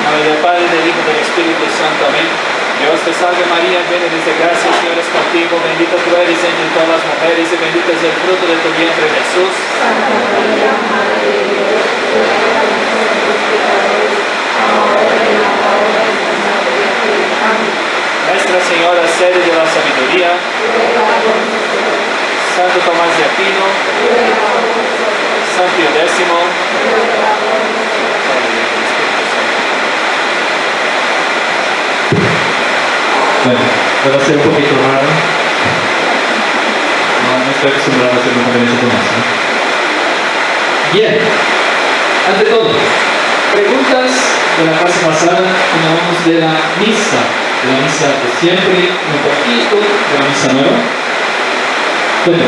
nombre del Padre, del Hijo y del Espíritu Santo. Amén. Dios te salve María, llena eres de gracia, el Señor es contigo, bendita tú eres entre todas las mujeres y bendito es el fruto de tu vientre, Jesús. Santa María, Madre de Dios, ruega por nosotros pecadores, ahora y en la hora de nuestra muerte. Amén. Nuestra Señora, sede de la sabiduría, Ruega por nosotros. Santo Tomás de Aquino, Ruega por nosotros. San Pío X, Ruega por nosotros. Bueno, va a ser un poquito raro. No estoy acostumbrado a hacer una conferencia con eso. Bien, ante todo, preguntas de la clase pasada, cuando hablamos de la misa de siempre, un poquito de la misa nueva. Bueno,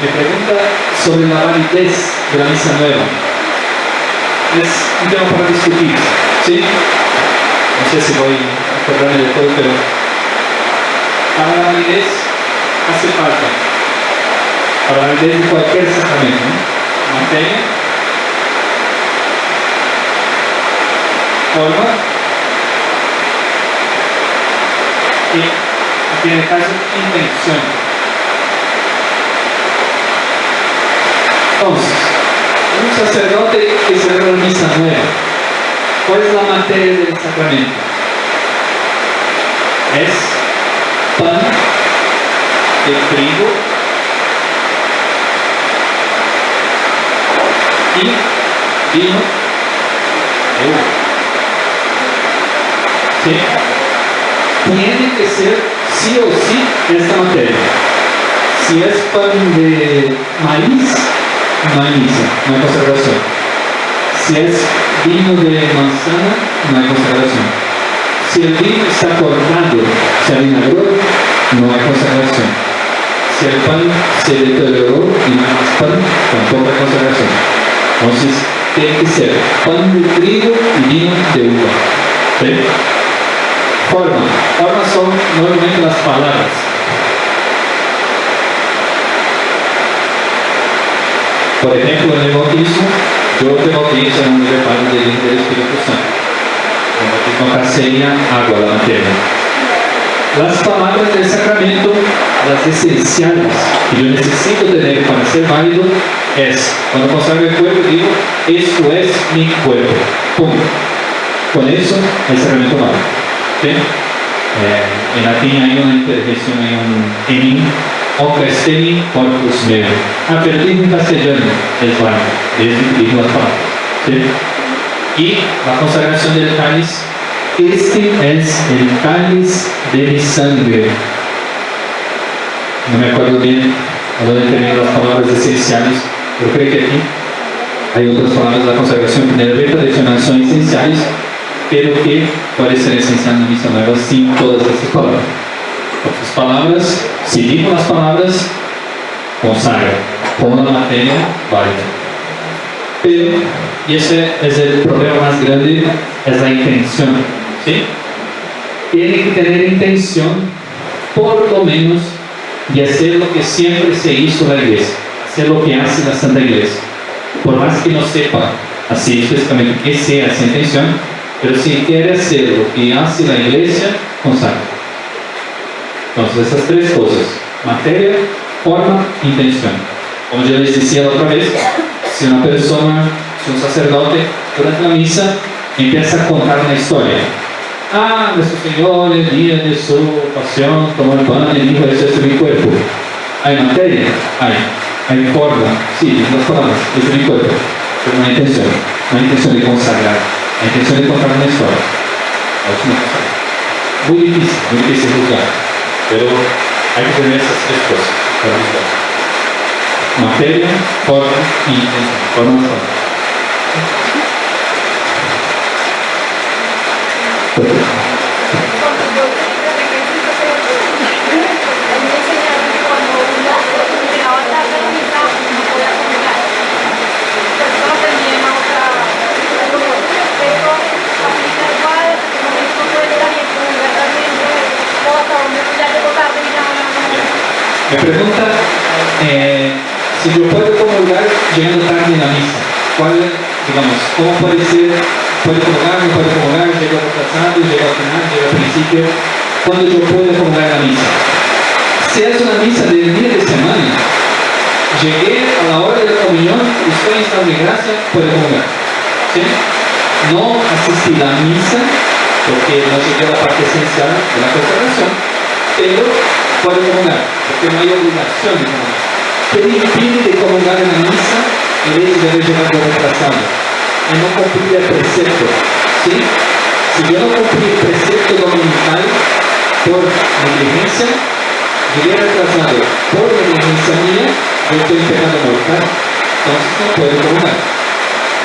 me pregunta sobre la validez de la misa nueva. Es un tema para discutir, ¿sí? No sé si voy a acordarme de todo, pero para la validez hace falta. Para la validez de cualquier sacramento, ¿no? Materia, forma y, aquí en el caso, intención. Entonces, un sacerdote que celebra la misa nueva, ¿cuál es la materia del sacramento? Es pan de trigo y vino de uva. ¿Sí? Tiene que ser sí o sí esta materia. Si es pan de maíz, no hay misa, no hay consagración. Si es vino de manzana, no hay consagración. Si el vino está cortado, se avinagró, no hay consagración. Si el pan se deterioró y no hay más pan, tampoco hay consagración. Entonces, tiene que ser pan de trigo y vino de uva. ¿Sí? Forma. Formas son normalmente las palabras. Por ejemplo, en el bautismo, yo te bautizo en nombre del Padre, del Hijo y del Espíritu Santo. El bautismo acá sería agua, la materia. Las palabras del sacramento, las esenciales que yo necesito tener para ser válido, es, cuando consagro el cuerpo, digo, esto es mi cuerpo. Punto. Con eso, el sacramento vale. ¿Sí? En latín hay una interjección, hay un enim, Ocresteni corpus meo. Pero dijo en castellano, es válido, dijo las palabras. ¿Sí? Y la consagración del cáliz, este es el cáliz de mi sangre. No me acuerdo bien a dónde terminan las palabras esenciales, pero creo que aquí hay otras palabras de la consagración que en el rey tradicional son esenciales, pero que puede ser esencial en la misa nueva sin todas estas palabras. Otras palabras, si digo las palabras, consagra, con la materia válida. Pero, y ese es el problema más grande, es la intención. ¿Sí? Tiene que tener intención, por lo menos, de hacer lo que siempre se hizo en la iglesia, hacer lo que hace la Santa Iglesia. Por más que no sepa así específicamente qué sea esa intención, pero si quiere hacer lo que hace la iglesia, consagra. Entonces, esas tres cosas: materia, forma, intención. Como yo les decía la otra vez, si una persona, si un sacerdote, durante la misa empieza a contar una historia. Nuestro Señor, el día de su pasión, tomó el pan y dijo: "Este es mi cuerpo". ¿Hay materia? Hay forma, sí, las palabras, este es mi cuerpo. Pero no hay intención de consagrar, la intención de contar una historia. Es una cosa muy difícil juzgar. Pero hay que tener esas tres cosas para juzgar: materia, forma y intención. Forma. Me pregunta si yo puedo comulgar llegando tarde en la misa, ¿cómo puede ser? ¿Puedo comulgar, no puedo comulgar, llego retrasado, llego al final, llego al principio? ¿Cuándo yo puedo comulgar la misa? Si es una misa del día de semana, llegué a la hora de la comunión, estoy en estado de gracia, puedo comulgar. ¿Sí? No asistí a la misa, porque no llegué a la parte esencial de la consagración, pero puedo comulgar, porque no hay obligación de comulgar. ¿Qué me impide de comulgar en la misa el hecho de haber llegado retrasado? Y no cumplir el precepto. ¿Sí? Si yo no cumplí el precepto dominical por negligencia, llegué retrasado por negligencia mía, yo estoy en pecado mortal. Entonces no puedo comulgar.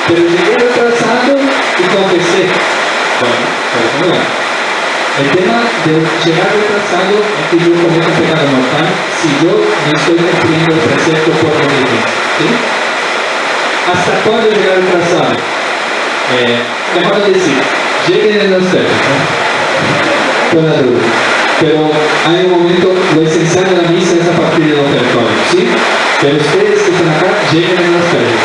Pero llegué retrasado y confesé. Bueno, puedo comulgar. El tema de llegar retrasado es que yo cometo un pecado mortal si yo no estoy cumpliendo el precepto por negligencia. ¿Sí? ¿Hasta cuándo llegar retrasado? Mejor decir, lleguen en los términos, con la duda. Pero hay un momento, lo esencial de la misa es a partir del ofertorio, ¿sí? Pero ustedes que están acá, lleguen en los términos.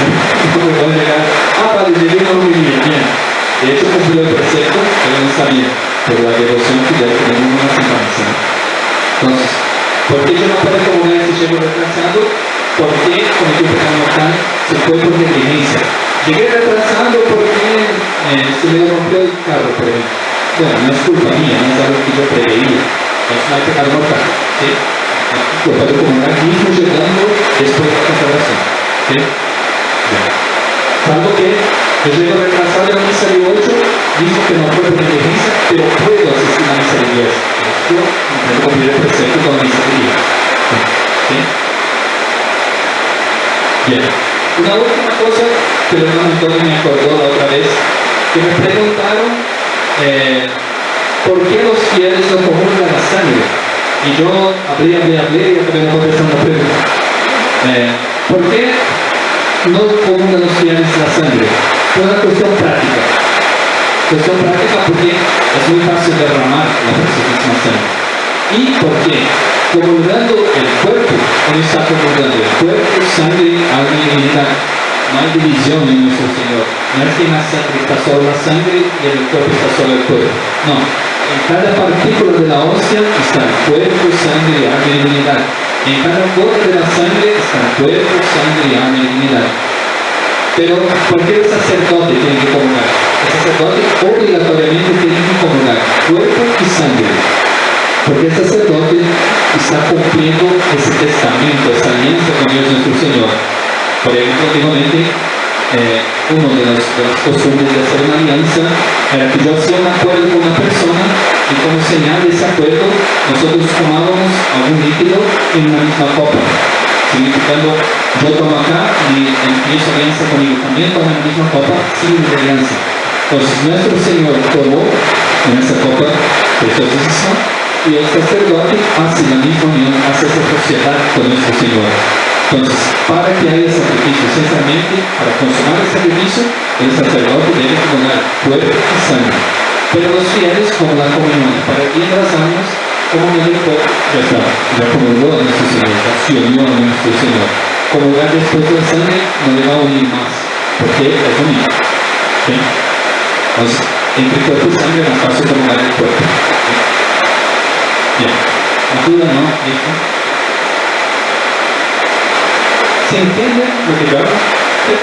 No van a llegar, vale, llegué, no lo viví bien. De hecho, cumplió el precepto, pero no está bien. Pero la devoción fidel tenemos una secuencia. Entonces, ¿por qué yo no puedo comulgar si llego retrasado? ¿Por qué cometí un pecado mortal? Se fue por negligencia. Llegué retrasado porque se me rompió el carro, por ejemplo. Bueno, no es culpa mía, no es algo que yo preveía. Es no hay pecado mortal. ¿Sí? Yo puedo comulgar mismo llegando después de la consagración. ¿Sí? Bien. Salvo que yo llego retrasado a la misa de 8, digo que no fue por negligencia, pero puedo asistir a la misa de 10. Yo intento cumplir el precepto con la misa de 10. ¿Sí? Bien. Una última cosa que el hermano Antonio me acordó la otra vez, que me preguntaron por qué los fieles no comulgan la sangre. Y yo hablé y acabé no contestando la pregunta. ¿Por qué no comulgan los fieles la sangre? Es una cuestión práctica. Cuestión práctica porque es muy fácil derramar la preciosísima sangre. ¿Y por qué? Comulgando el cuerpo, uno está comulgando el cuerpo, sangre, alma y divinidad. No hay división en nuestro Señor. No es que en la sangre está solo la sangre y en el cuerpo está solo el cuerpo. No. En cada partícula de la hostia está el cuerpo, sangre, alma y divinidad. En cada gota de la sangre está el cuerpo, sangre, alma y divinidad. Pero, ¿por qué el sacerdote tiene que comulgar? El sacerdote obligatoriamente tiene que comulgar cuerpo y sangre. Porque el sacerdote está cumpliendo ese testamento, esa alianza con Dios nuestro Señor. Por ejemplo, antiguamente, una de las costumbres de hacer una alianza era que yo hacía un acuerdo con una persona y como señal de ese acuerdo, nosotros tomábamos algún líquido en una misma copa. Significando, yo tomo acá y empiezo alianza conmigo, también tomo en la misma copa, sin alianza. Entonces, nuestro Señor tomó en esa copa preciosísima y el sacerdote hace la misma unión, hace esa sociedad con nuestro Señor. Entonces, para que haya sacrificio, esencialmente, para consumar el sacrificio, el sacerdote debe comulgar cuerpo y sangre. Pero los fieles, como la comunión, para ir a las almas, como el cuerpo, ya comulgó a nuestro Señor, ya se unió a nuestro Señor. Comulgar después de la sangre no le va a unir más, porque es único. ¿Sí? Entonces, entre cuerpo y sangre es más fácil comulgar el cuerpo. ¿Sí? Bien. ¿La duda no? ¿Listo? ¿Se entiende lo que yo hago? Sí.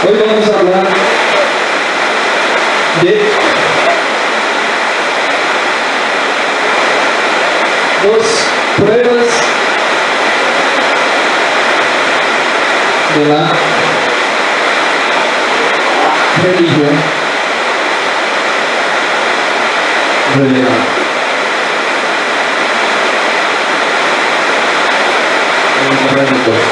Hoy vamos a hablar de dos pruebas de la religión revelada. Vamos a hablar de dos.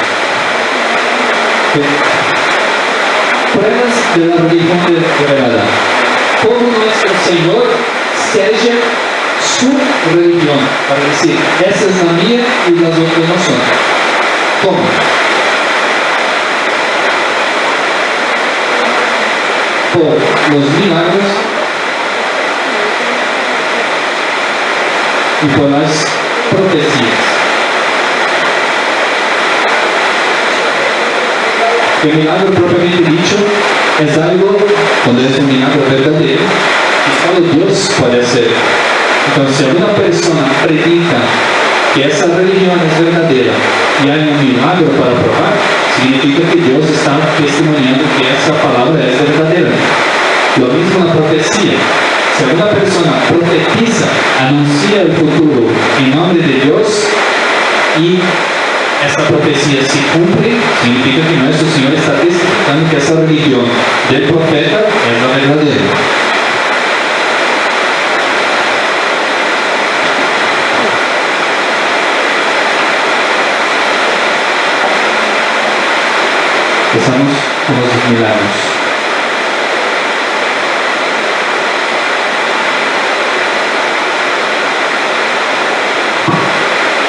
Pruebas de la religión revelada. Como nuestro Señor sella su religión, para decir, esa es la mía y las otras no son. ¿Cómo? por los milagros y por las profecías. El milagro propiamente dicho es algo, cuando es un milagro verdadero, que solo Dios puede hacer. Entonces, si una persona predica que esa religión es verdadera y hay un milagro para probar, significa que Dios está testimoniando que esa palabra es verdadera. Lo mismo la profecía. Si una persona profetiza, anuncia el futuro en nombre de Dios y esa profecía se cumple, significa que nuestro Señor está testificando que esa religión del profeta es la verdadera. Empezamos con los milagros.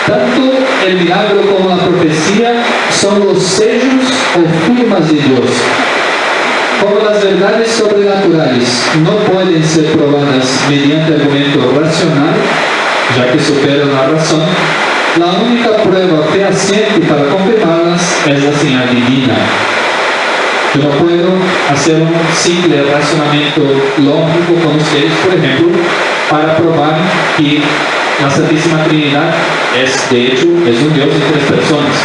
Tanto el milagro como la profecía son los sellos o firmas de Dios. Como las verdades sobrenaturales no pueden ser probadas mediante argumento racional, ya que superan la razón, la única prueba fehaciente para confirmarlas es la señal divina. Yo no puedo hacer un simple razonamiento lógico con ustedes, por ejemplo, para probar que la Santísima Trinidad es, de hecho, es un Dios de 3 personas.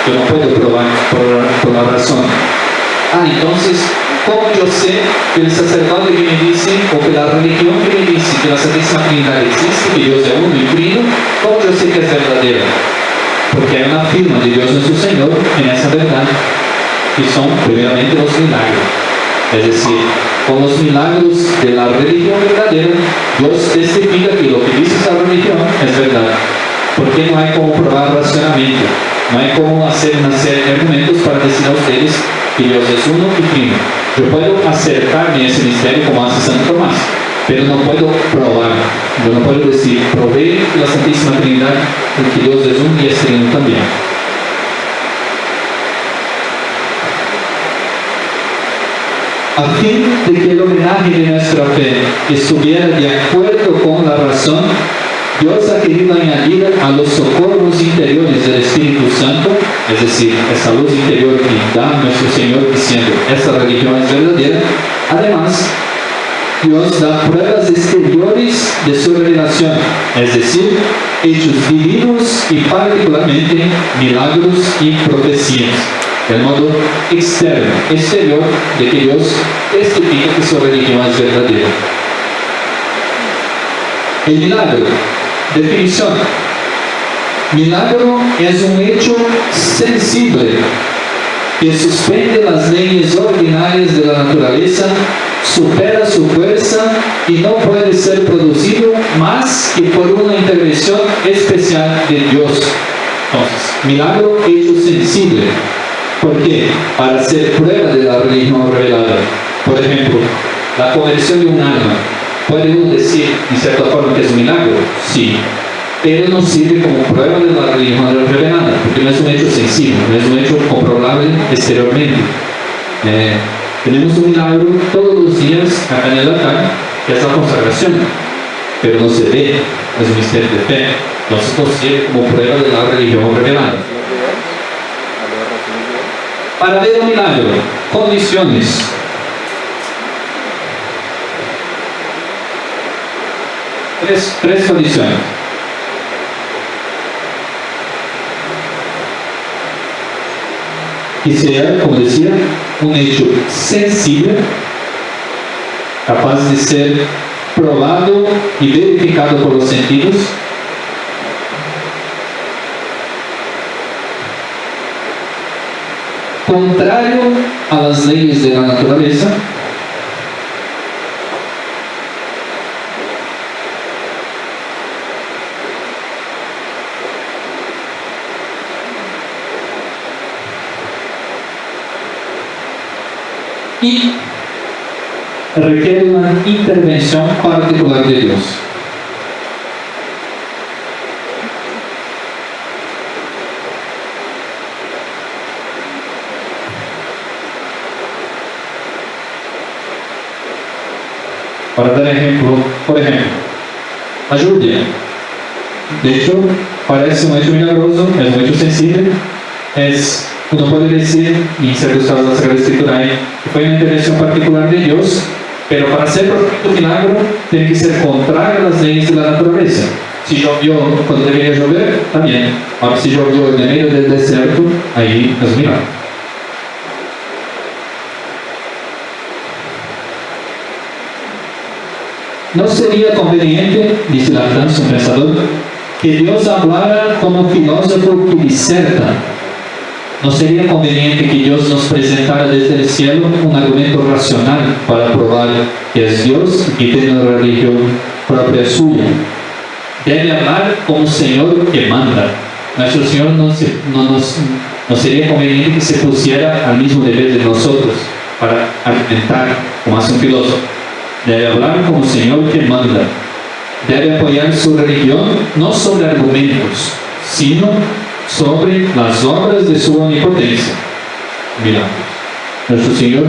Yo no puedo probar por la razón. Entonces, ¿cómo yo sé que el sacerdote que me dice, o que la religión que me dice que la Santísima Trinidad existe, que Dios es uno y trino, cómo yo sé que es verdadera? Porque hay una firma de Dios nuestro Señor en esa verdad, que son primeramente los milagros. Es decir, con los milagros de la religión verdadera, Dios testifica que lo que dice esa religión es verdad. Porque no hay como probar racionalmente, no hay como hacer una serie de argumentos para decir a ustedes que Dios es uno y trino. Yo puedo acercarme a ese misterio como hace Santo Tomás, pero no puedo probar. Yo no puedo decir, probé la Santísima Trinidad, porque Dios es uno y es trino también. A fin de que el homenaje de nuestra fe estuviera de acuerdo con la razón, Dios ha querido añadir a los socorros interiores del Espíritu Santo, es decir, esa luz interior que da nuestro Señor diciendo, esta religión es verdadera. Además, Dios da pruebas exteriores de su revelación, es decir, hechos divinos y particularmente milagros y profecías. El modo exterior de que Dios testifica que su religión es verdadera. El milagro. Definición. Milagro es un hecho sensible que suspende las leyes ordinarias de la naturaleza, supera su fuerza y no puede ser producido más que por una intervención especial de Dios. Entonces, milagro hecho sensible. ¿Por qué? Para hacer prueba de la religión revelada. Por ejemplo, la conversión de un alma. ¿Puede uno decir, en cierta forma, que es un milagro? Sí. Pero no sirve como prueba de la religión revelada, porque no es un hecho sensible, no es un hecho comprobable exteriormente. Tenemos un milagro todos los días acá en el altar, que es la consagración, pero no se ve, es un misterio de fe. Entonces no sirve como prueba de la religión revelada. Para ver un milagro, condiciones. Tres condiciones. Que sea, como decía, un hecho sensible, capaz de ser probado y verificado por los sentidos. Contrario a las leyes de la naturaleza. Y requiere una intervención particular de Dios. Para dar ejemplo, por ejemplo, la lluvia. De hecho, parece un hecho milagroso, es un hecho sensible, uno puede decir, y se ha buscado la Sagrada Escritura ahí, que fue una intervención particular de Dios, pero para ser perfecto milagro, tiene que ser contrario a las leyes de la naturaleza. Si llovió cuando debería llover, está bien. Ahora, si llovió en el medio del desierto, ahí es un milagro. No sería conveniente, dice Lacan, un pensador, que Dios hablara como filósofo que diserta. No sería conveniente que Dios nos presentara desde el cielo un argumento racional para probar que es Dios y que tiene una religión propia suya. Debe hablar como Señor que manda. Nuestro Señor no sería conveniente que se pusiera al mismo nivel de nosotros para argumentar como hace un filósofo. Debe hablar como Señor que manda. Debe apoyar su religión no sobre argumentos, sino sobre las obras de su omnipotencia. Milagros. Nuestro Señor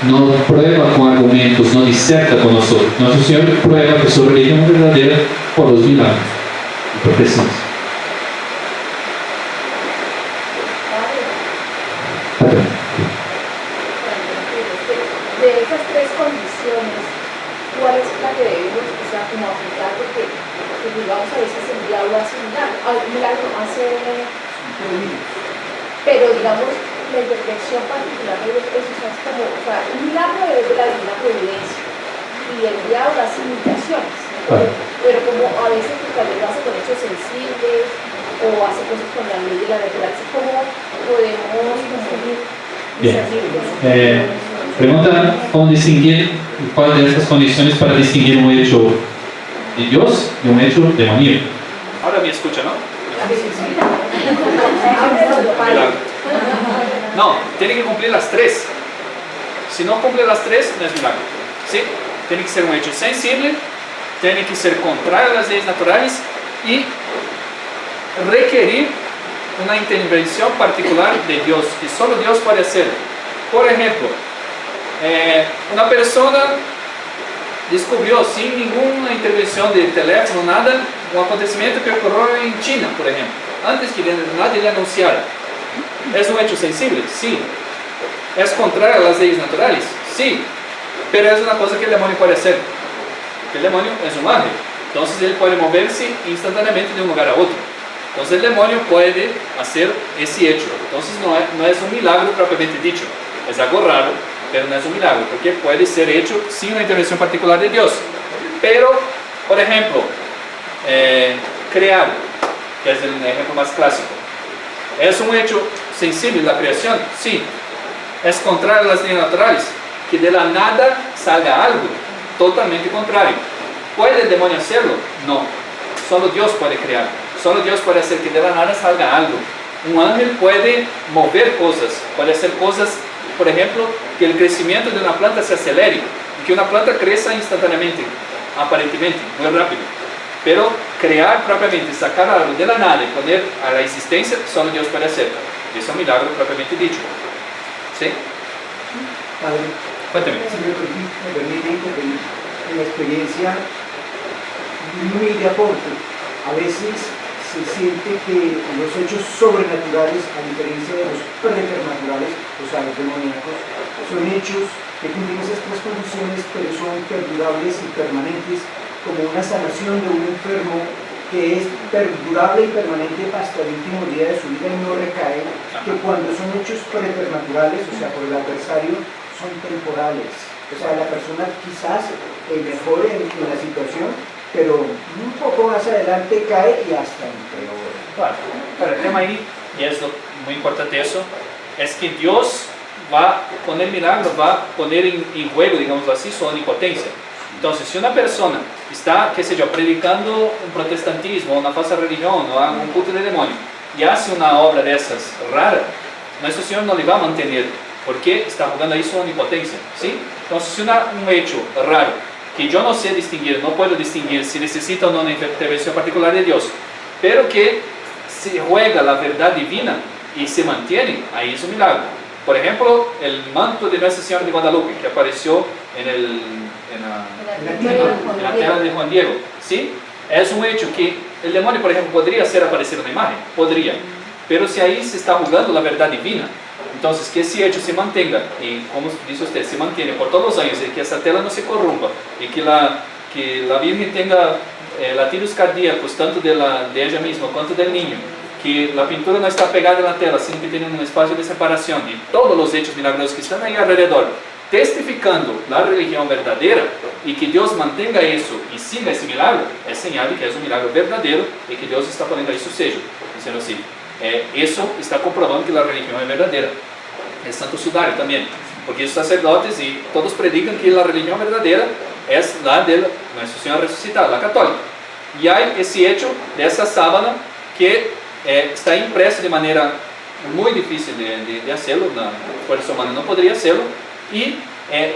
no prueba con argumentos, no diserta con nosotros. Nuestro Señor prueba que su religión es verdadera por los milagros y profecías. De esas tres condiciones, ¿cuál es la que debemos, como aplicar? Porque digamos, a veces el diablo hace un milagro, pero digamos, la intervención particular de eso es como, un milagro es de la divina providencia y el diablo hace imitaciones, pero como a veces tal vez lo hace con hechos sensibles o hace cosas con la ley de la naturaleza, ¿cómo podemos discernir? Pregunta cómo distinguir cuál de estas condiciones para distinguir un hecho de Dios de un hecho demoníaco. Ahora me escucha, ¿no? No, tiene que cumplir las tres. Si no cumple las tres, no es milagro. ¿Sí? Tiene que ser un hecho sensible, tiene que ser contrario a las leyes naturales y requerir una intervención particular de Dios, que solo Dios puede hacer. Por ejemplo, una persona descubrió sin ninguna intervención de teléfono, nada, un acontecimiento que ocurrió en China, por ejemplo, antes que nadie le anunciara. ¿Es un hecho sensible? Sí. ¿Es contrario a las leyes naturales? Sí. Pero es una cosa que el demonio puede hacer. El demonio es un ángel, entonces él puede moverse instantáneamente de un lugar a otro. Entonces el demonio puede hacer ese hecho. Entonces no es un milagro propiamente dicho. Es algo raro, pero no es un milagro, porque puede ser hecho sin una intervención particular de Dios. Pero, por ejemplo, crear, que es el ejemplo más clásico, ¿es un hecho sensible la creación? Sí. ¿Es contrario a las leyes naturales? Que de la nada salga algo totalmente contrario. ¿Puede el demonio hacerlo? No. Solo Dios puede crear. Solo Dios puede hacer que de la nada salga algo. Un ángel puede mover cosas, puede hacer cosas, por ejemplo, que el crecimiento de una planta se acelere, que una planta crezca instantáneamente, aparentemente, muy rápido. Pero crear propiamente, sacar algo de la nada y poner a la existencia, solo Dios puede hacer. Es un milagro propiamente dicho. ¿Sí? Padre, Cuénteme. si me permite intervenir en la experiencia muy de aporte. A veces se siente que los hechos sobrenaturales, a diferencia de los preternaturales, o sea, los demoníacos, son hechos que cumplen esas tres condiciones, pero son perdurables y permanentes, como una sanación de un enfermo que es perdurable y permanente hasta el último día de su vida y no recae, que cuando son hechos preternaturales, o sea, por el adversario, son temporales. O sea, la persona quizás mejore en la situación, pero un poco más adelante cae y hasta empeora. Claro, pero el tema ahí, y es muy importante eso, es que Dios va, con el milagro, va a poner en juego, digamos así, su omnipotencia. Entonces, si una persona está, qué sé yo, predicando un protestantismo, una falsa religión, o un culto de demonio, y hace una obra de esas rara, nuestro Señor no le va a mantener, porque está jugando ahí su omnipotencia, ¿sí? Entonces, si un hecho raro, que yo no sé distinguir, no puedo distinguir si necesita o no una intervención particular de Dios, pero que se juega la verdad divina y se mantiene, ahí es un milagro. Por ejemplo, el manto de Nuestra Señora de Guadalupe, que apareció en la tela de Juan Diego, ¿sí? Es un hecho que el demonio, por ejemplo, podría hacer aparecer una imagen, podría, pero si ahí se está jugando la verdad divina, entonces que ese hecho se mantenga, y como dice usted, se mantiene por todos los años, y que esa tela no se corrompa, y que la Virgen tenga latidos cardíacos, tanto de ella misma cuanto del niño, que la pintura no está pegada en la tela, sino que tiene un espacio de separación, y todos los hechos milagrosos que están ahí alrededor, testificando la religión verdadera, y que Dios mantenga eso y siga ese milagro, es señal de que es un milagro verdadero y que Dios está poniendo ahí su sello, diciendo así. Eso está comprobando que la religión es verdadera. El Santo Sudario también, porque los sacerdotes y todos predican que la religión verdadera es la de Nuestra Señora resucitada, la católica. Y hay ese hecho de esa sábana que está impreso de manera muy difícil de hacerlo, la fuerza humana no podría hacerlo, y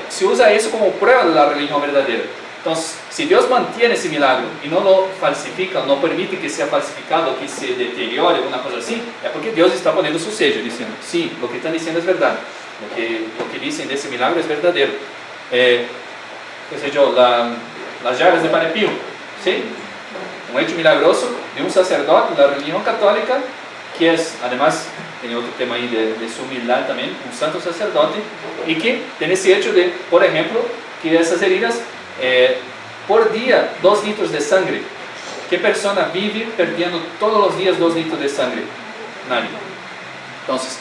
se usa eso como prueba de la religión verdadera. Entonces, si Dios mantiene ese milagro y no lo falsifica, no permite que sea falsificado, que se deteriore, alguna cosa así, es porque Dios está poniendo su sello, diciendo, sí, lo que están diciendo es verdad, lo que dicen de ese milagro es verdadero. Qué sé yo, las llagas de Padre Pío, ¿sí? Un hecho milagroso de un sacerdote de la religión católica, que es, además, tiene otro tema ahí de su humildad también, un santo sacerdote, y que tiene ese hecho de, por ejemplo, que esas heridas, por día, 2 litros de sangre. ¿Qué persona vive perdiendo todos los días 2 litros de sangre? Nadie. Entonces,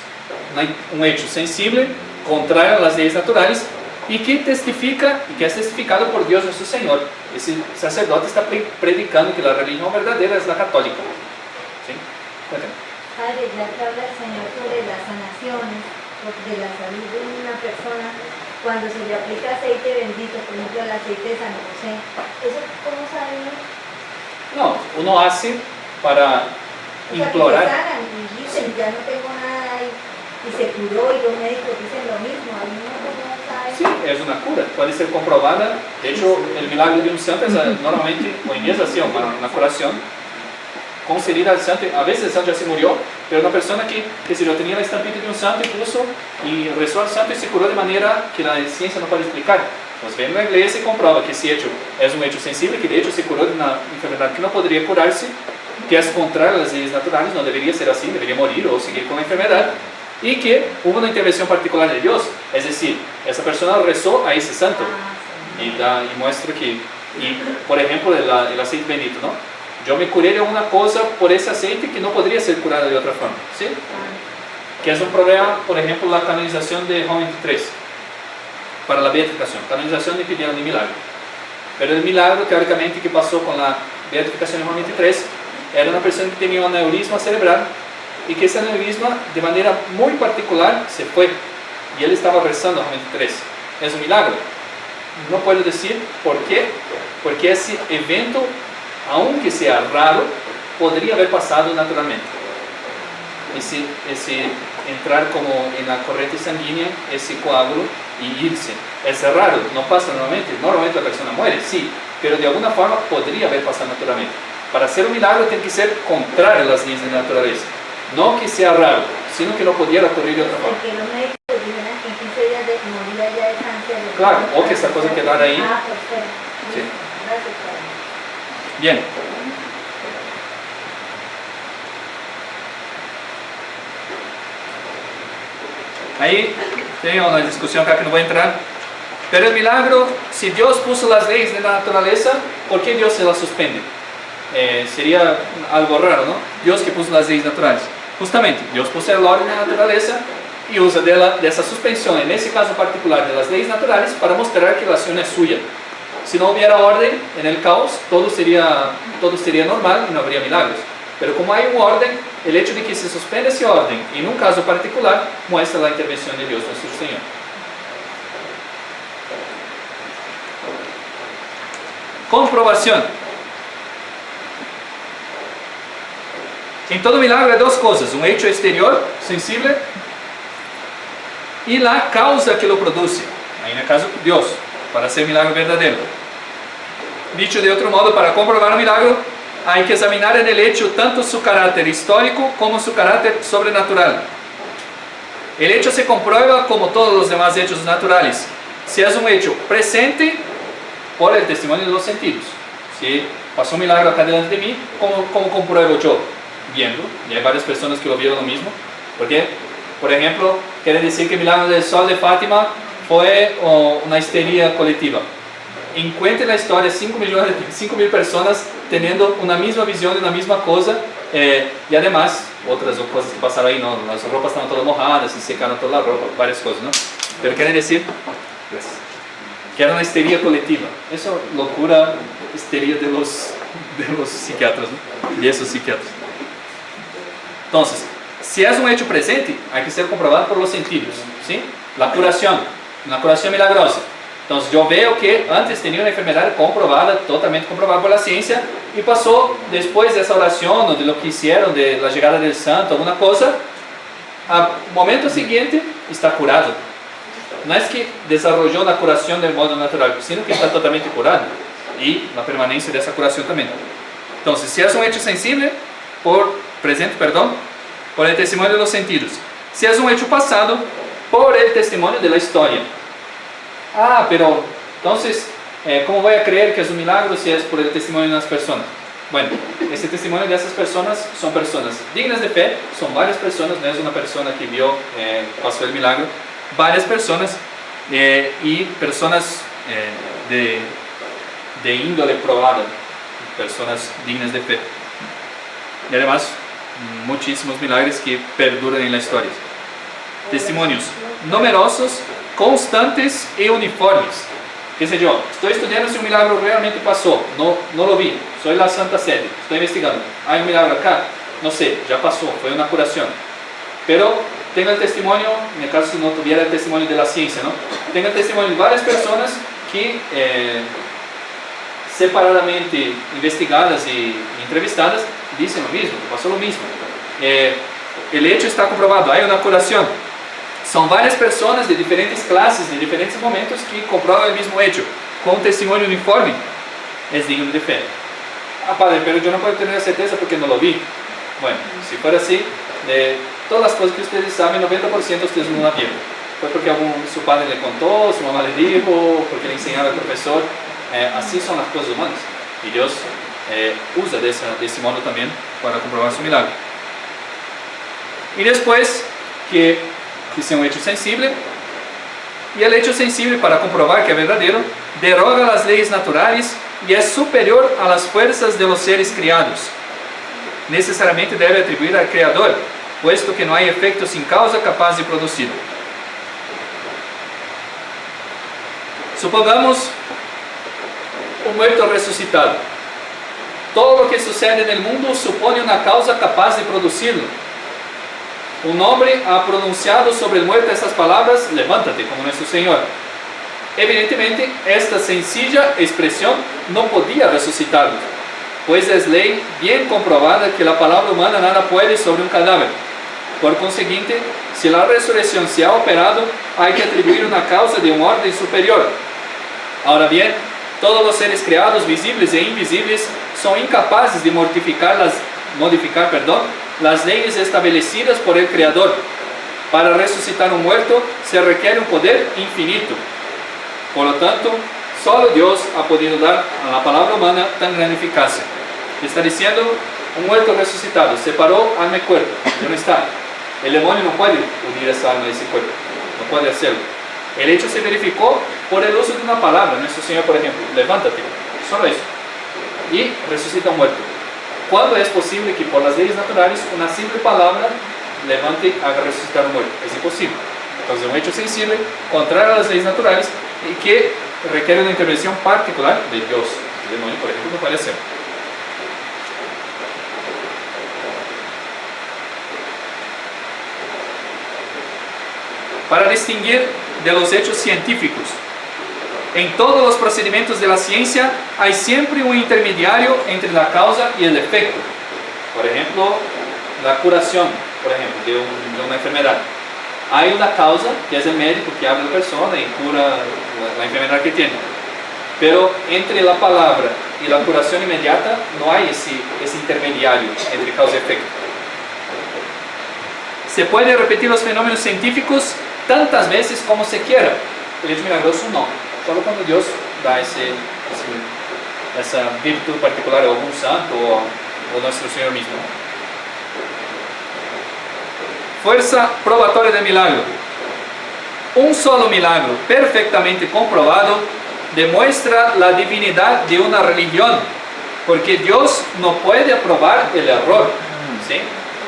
un hecho sensible, contrario a las leyes naturales, y que testifica, y que es testificado por Dios nuestro Señor. Ese sacerdote está predicando que la religión verdadera es la católica. ¿Sí? Cuéntame. Padre, ya que habla el Señor sobre las sanaciones, de la salud de una persona, cuando se le aplica aceite bendito, por ejemplo el aceite de San José, ¿eso cómo sabe uno? No, uno hace para implorar. Que se sanan y dicen, ya no tengo nada y se curó, y los médicos dicen lo mismo, ahí uno cómo sabe. Sí, es una cura, puede ser comprobada. De hecho, el milagro de un santo es normalmente, hoy en día es así, una curación concedida al santo. A veces el santo ya se murió, pero una persona que si yo tenía la estampita de un santo y puso y rezó al santo y se curó de manera que la ciencia no puede explicar. Nos ven en la iglesia y comprueba que ese hecho es un hecho sensible, que de hecho se curó de una enfermedad que no podría curarse, que es contrario a las leyes naturales, no debería ser así, debería morir o seguir con la enfermedad, y que hubo una intervención particular de Dios, es decir, esa persona rezó a ese santo y muestra que, y por ejemplo el aceite bendito, ¿no? Yo me curé de una cosa por ese aceite que no podría ser curada de otra forma, ¿sí? Que es un problema, por ejemplo, la canonización de Juan 23 para la beatificación. Canonización le pidieron de milagro, pero el milagro teóricamente que pasó con la beatificación de Juan 23 era una persona que tenía un aneurisma cerebral y que ese aneurisma de manera muy particular se fue y él estaba rezando a Juan 23. Es un milagro. No puedo decir por qué, porque ese evento, aunque sea raro, podría haber pasado naturalmente. Ese entrar como en la corriente sanguínea, ese coágulo y irse. Es raro, no pasa normalmente. Normalmente la persona muere, sí, pero de alguna forma podría haber pasado naturalmente. Para hacer un milagro tiene que ser contrario a las leyes de la naturaleza. No que sea raro, sino que no pudiera ocurrir de otra forma. Porque los médicos dijeron que en 15 días de morir ya de cáncer. Claro, o que esta cosa quedara ahí. Perfecto. Sí. Gracias, padre. Bien. Ahí tengo una discusión acá que no voy a entrar. Pero el milagro, si Dios puso las leyes de la naturaleza, ¿por qué Dios se las suspende? Sería algo raro, ¿no? Dios que puso las leyes naturales. Justamente, Dios puso el orden de la naturaleza y usa de esa suspensión, en ese caso particular, de las leyes naturales para mostrar que la acción es suya. Si no hubiera orden en el caos, todo sería normal y no habría milagros. Pero como hay un orden, el hecho de que se suspende ese orden en un caso particular muestra la intervención de Dios nuestro Señor. Comprobación. En todo milagro hay dos cosas: un hecho exterior, sensible, y la causa que lo produce. Ahí en el caso, Dios, para hacer milagro verdadero. Dicho de otro modo, para comprobar un milagro, hay que examinar en el hecho tanto su carácter histórico como su carácter sobrenatural. El hecho se comprueba como todos los demás hechos naturales. Si es un hecho presente, por el testimonio de los sentidos. Si pasó un milagro acá delante de mí, ¿cómo compruebo yo? Viendo, y hay varias personas que lo vieron lo mismo. ¿Por qué? Por ejemplo, quiere decir que el milagro del sol de Fátima fue una histeria colectiva. Encuentre en la historia 5.000 personas teniendo una misma visión de una misma cosa, y además otras cosas que pasaron ahí, ¿no? Las ropas estaban todas mojadas y secaron toda la ropa, varias cosas, ¿no? Pero quiere decir que era una histeria colectiva. Eso locura, histeria de los psiquiatras, ¿no? De esos psiquiatras. Entonces, si es un hecho presente, hay que ser comprobado por los sentidos, ¿sí? La curación, una curación milagrosa. Entonces yo veo que antes tenía una enfermedad comprobada, totalmente comprobada por la ciencia, y pasó después de esa oración o de lo que hicieron, de la llegada del santo, alguna cosa, al momento siguiente está curado. No es que desarrolló la curación del modo natural, sino que está totalmente curado, y la permanencia de esa curación también. Entonces, si es un hecho sensible, por el testimonio de los sentidos. Si es un hecho pasado, por el testimonio de la historia. Ah, pero entonces, ¿cómo voy a creer que es un milagro si es por el testimonio de unas personas? Bueno, ese testimonio de esas personas son personas dignas de fe, son varias personas, no es una persona que vio, pasó el milagro, varias personas, y personas de índole probada, personas dignas de fe. Y además, muchísimos milagros que perduran en la historia. Testimonios numerosos, constantes y uniformes. ¿Qué sé yo? Estoy estudiando si un milagro realmente pasó, no lo vi, soy la Santa Sede, estoy investigando, hay un milagro acá, no sé, ya pasó, fue una curación. Pero tengo el testimonio, en el caso si no tuviera el testimonio de la ciencia, ¿no? Tengo el testimonio de varias personas que separadamente investigadas y entrevistadas dicen lo mismo, pasó lo mismo. El hecho está comprobado, hay una curación. Son varias personas de diferentes clases, de diferentes momentos que comprueban el mismo hecho, con un testimonio uniforme. Es digno de fe. Ah, padre, pero yo no puedo tener certeza porque no lo vi. Bueno, si fuera así, de todas las cosas que ustedes saben, 90% ustedes no la vieron. Fue porque su padre le contó, su mamá le dijo, porque le enseñaba al profesor. Así son las cosas humanas. Y Dios usa de ese modo también para comprobar su milagro. Y después, que sea un hecho sensible, y el hecho sensible, para comprobar que es verdadero, deroga las leyes naturales y es superior a las fuerzas de los seres criados. Necesariamente debe atribuir al Creador, puesto que no hay efecto sin causa capaz de producirlo. Supongamos un muerto resucitado. Todo lo que sucede en el mundo supone una causa capaz de producirlo. Un hombre ha pronunciado sobre el muerto estas palabras: levántate, como nuestro Señor. Evidentemente, esta sencilla expresión no podía resucitarlo, pues es ley bien comprobada que la palabra humana nada puede sobre un cadáver. Por consiguiente, si la resurrección se ha operado, hay que atribuir una causa de un orden superior. Ahora bien, todos los seres creados, visibles e invisibles, son incapaces de modificar las leyes establecidas por el Creador. Para resucitar un muerto se requiere un poder infinito. Por lo tanto, solo Dios ha podido dar a la palabra humana tan gran eficacia. Está diciendo, un muerto resucitado separó alma y cuerpo, ya no está. El demonio no puede unir esa alma y ese cuerpo, no puede hacerlo. El hecho se verificó por el uso de una palabra. Nuestro Señor, por ejemplo, levántate, solo eso, y resucita un muerto. ¿Cuándo es posible que por las leyes naturales una simple palabra levante, haga resucitar un muerto? Es imposible. Entonces, un hecho sensible, contrario a las leyes naturales, y que requiere una intervención particular de Dios. El demonio, por ejemplo, no puede hacerlo. Para distinguir de los hechos científicos, en todos los procedimientos de la ciencia hay siempre un intermediario entre la causa y el efecto. Por ejemplo, la curación, por ejemplo, de una enfermedad. Hay una causa, que es el médico que habla a la persona y cura la enfermedad que tiene. Pero entre la palabra y la curación inmediata no hay ese intermediario entre causa y efecto. Se puede repetir los fenómenos científicos tantas veces como se quiera. El hecho milagroso no. Solo cuando Dios da esa virtud particular a algún santo o nuestro Señor mismo. Fuerza probatoria del milagro. Un solo milagro perfectamente comprobado demuestra la divinidad de una religión, porque Dios no puede aprobar el error. ¿Sí?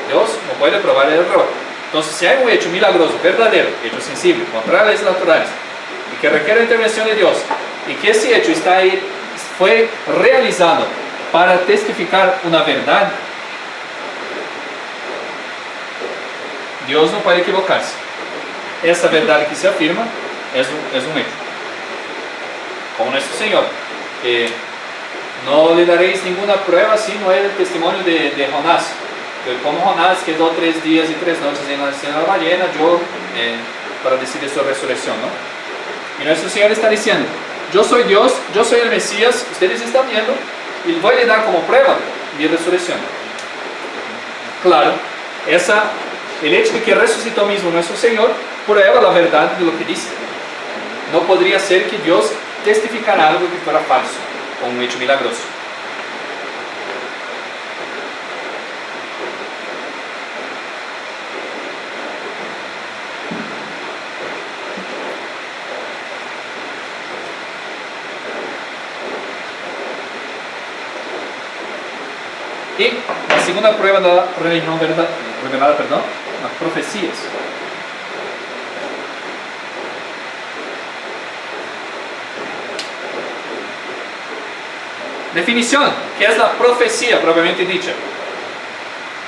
Dios no puede aprobar el error. Entonces, si hay un hecho milagroso, verdadero, hecho sensible, contra las leyes naturales, y que requiere la intervención de Dios, y que ese hecho está ahí, fue realizado para testificar una verdad, Dios no puede equivocarse. Esa verdad que se afirma es un hecho. Como nuestro Señor, que no le daréis ninguna prueba sino el testimonio de Jonás. Que como Jonás quedó 3 días y 3 noches en la ballena, para decir de su resurrección, ¿no? Y nuestro Señor está diciendo, yo soy Dios, yo soy el Mesías, ustedes están viendo, y voy a dar como prueba mi resurrección. Claro, el hecho de que resucitó mismo nuestro Señor prueba la verdad de lo que dice. No podría ser que Dios testificara algo que fuera falso, con un hecho milagroso. Y la segunda prueba de la religión revelada, las profecías. Definición, ¿qué es la profecía propiamente dicha?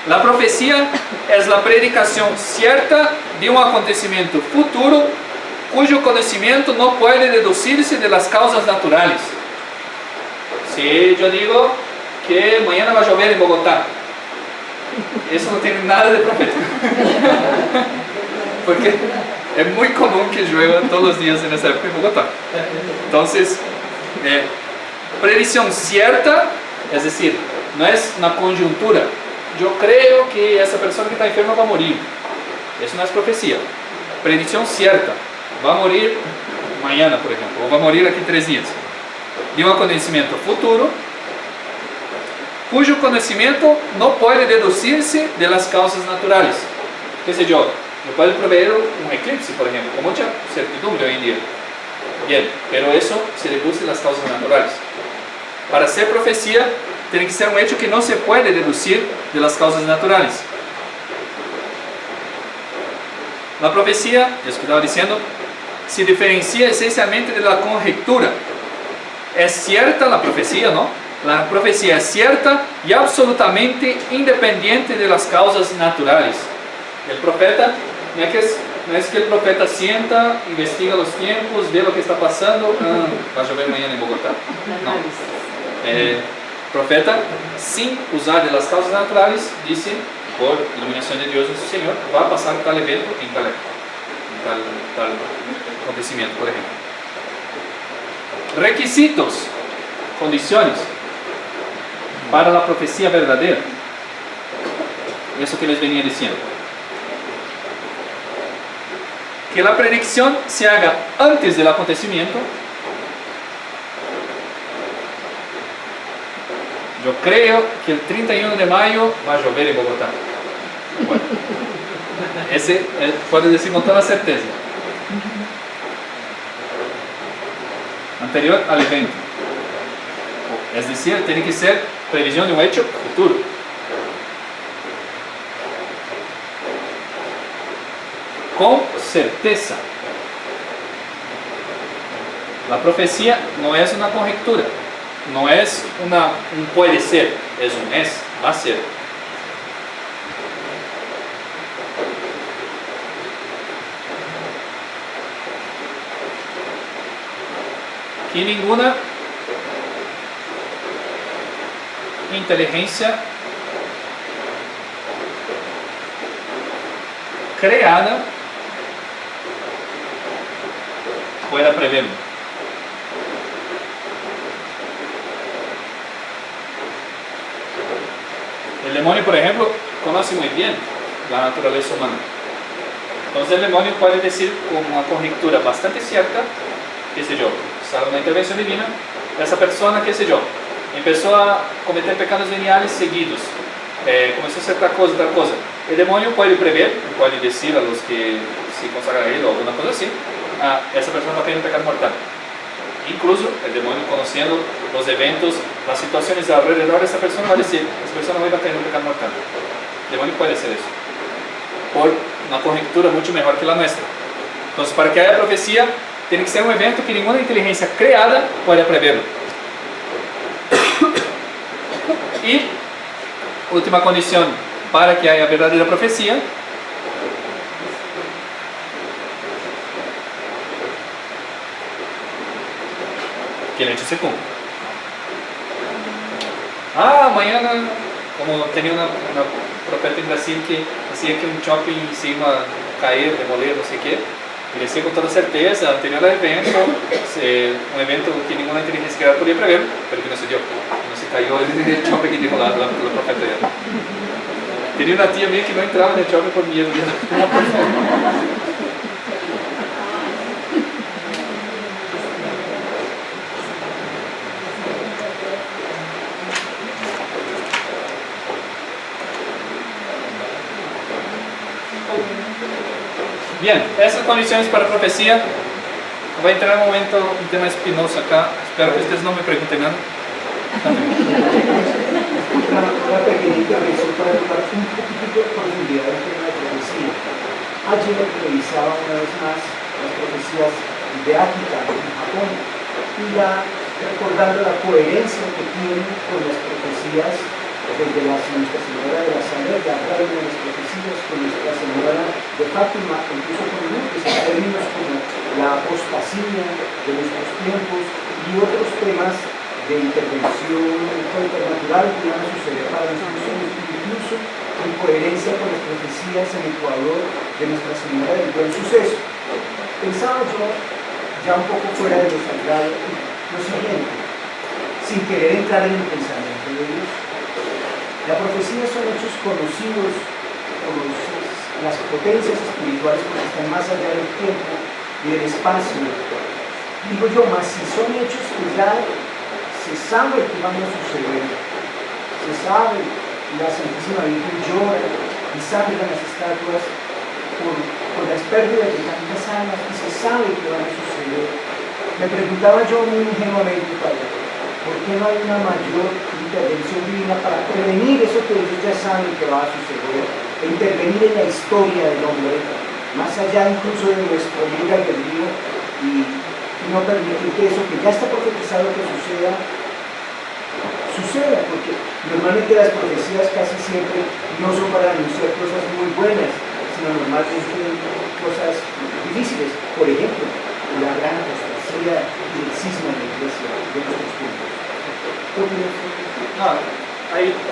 La profecía es la predicación cierta de un acontecimiento futuro cuyo conocimiento no puede deducirse de las causas naturales. Si yo digo que mañana va a llover en Bogotá, eso no tiene nada de profético. Porque es muy común que llueva todos los días en esa época en Bogotá. Entonces, predicción cierta, es decir, no es una coyuntura. Yo creo que esa persona que está enferma va a morir. Eso no es profecía. Predicción cierta. Va a morir mañana, por ejemplo, o va a morir aquí 3 días. De un acontecimiento futuro, cuyo conocimiento no puede deducirse de las causas naturales. ¿Qué sé yo? Me puede prever un eclipse, por ejemplo, con mucha certidumbre hoy en día. Bien, pero eso se deduce de las causas naturales. Para ser profecía, tiene que ser un hecho que no se puede deducir de las causas naturales. La profecía, es lo que estaba diciendo, se diferencia esencialmente de la conjetura. Es cierta la profecía, ¿no? La profecía es cierta y absolutamente independiente de las causas naturales. El profeta, no es que el profeta sienta, investiga los tiempos, ve lo que está pasando, va a llover mañana en Bogotá. No. El profeta, sin usar de las causas naturales, dice, por iluminación de Dios nuestro Señor, va a pasar tal evento en tal acontecimiento, por ejemplo. Requisitos, condiciones para la profecía verdadera. Eso que les venía diciendo. Que la predicción se haga antes del acontecimiento. Yo creo que el 31 de mayo va a llover en Bogotá. Bueno, ese puede decir con toda certeza. Anterior al evento. Es decir, tiene que ser previsión de un hecho futuro. Con certeza. La profecía no es una conjetura, no es un puede ser, es un va a ser. Y ninguna inteligencia creada pueda preverlo. El demonio, por ejemplo, conoce muy bien la naturaleza humana. Entonces el demonio puede decir con una conjetura bastante cierta, qué sé yo, sale una intervención divina, esa persona, qué sé yo, empezó a cometer pecados veniales seguidos, comenzó a hacer tal cosa. El demonio puede prever, puede decir a los que se consagran a él o alguna cosa así, esa persona va a caer en pecado mortal. Incluso el demonio, conociendo los eventos, las situaciones alrededor de esa persona, va a decir, esa persona hoy va a caer en un pecado mortal. El demonio puede hacer eso, por una conjetura mucho mejor que la nuestra. Entonces, para que haya profecía, tiene que ser un evento que ninguna inteligencia creada pueda preverlo. Y última condición para que haya verdadera profecía, que el hecho se cumpla. Mañana, como tenía una profeta en Brasil que decía que un shopping se iba a caer, demoler, no sé qué, y decía con toda certeza, anterior al evento, un evento que ninguna inteligencia creada podía prever, pero que no se dio, no se cayó el shopping que dijo la profeta. Tenía una tía mía que no entraba en el shopping por miedo. Bien, esas condiciones para profecía. Va a entrar un momento un tema espinoso acá. Espero que ustedes no me pregunten nada. Una pequeña intervención para tomar un poquito de profundidad del tema de profecía. Ayer revisaba una vez más las profecías de Akita en Japón y recordando la coherencia que tienen con las profecías desde Nuestra Señora de la Salud, la reina de las profecías, con Nuestra Señora de Fátima, incluso con Lourdes, en términos como la apostasía de nuestros tiempos y otros temas de intervención supernatural que van a suceder para nuestros hijos, incluso en coherencia con las profecías en Ecuador de Nuestra Señora del Buen Suceso. Pensaba yo, ya un poco fuera de lo sagrado, lo siguiente, sin querer entrar en el pensamiento de Dios. La profecía son hechos conocidos por las potencias espirituales porque están más allá del tiempo y del espacio. Digo yo, más si son hechos que ya se sabe que van a suceder, se sabe, la Santísima Virgen llora y sangran las estatuas por las pérdidas de tantas almas y se sabe que van a suceder. Me preguntaba yo muy ingenuamente, Padre, ¿por qué no hay una mayor intervención divina para prevenir eso que ellos ya saben que va a suceder e intervenir en la historia del hombre, más allá incluso de nuestro libre albedrío y no permitir que eso que ya está profetizado que suceda, porque normalmente las profecías casi siempre no son para anunciar cosas muy buenas, sino normalmente cosas difíciles. Por ejemplo, la gran apostasía y el cisma en la iglesia de nuestros tiempos.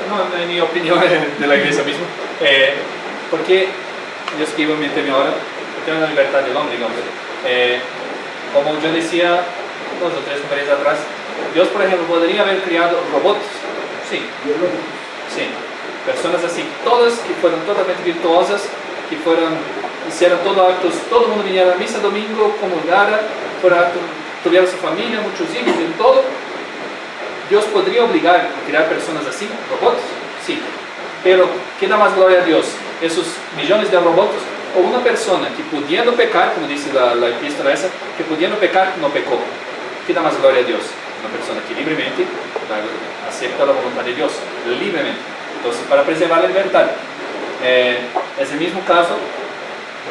No es mi opinión de la iglesia misma, porque yo escribo en mi tema ahora, tengo la libertad del hombre, digamos. Como yo decía 2 o 3 conferencias atrás, Dios, por ejemplo, podría haber creado robots, sí, personas así, todas que fueron totalmente virtuosas, que hicieron todos actos, todo el mundo viniera a la misa domingo, comulgara, tuviera su familia, muchos hijos, en todo. Dios podría obligar a crear personas así, robots, sí, pero ¿qué da más gloria a Dios? ¿Esos millones de robots o una persona que pudiendo pecar, como dice la epístola esa, que pudiendo pecar no pecó? ¿Qué da más gloria a Dios? Una persona que libremente acepta la voluntad de Dios, libremente. Entonces, para preservar la libertad, es el mismo caso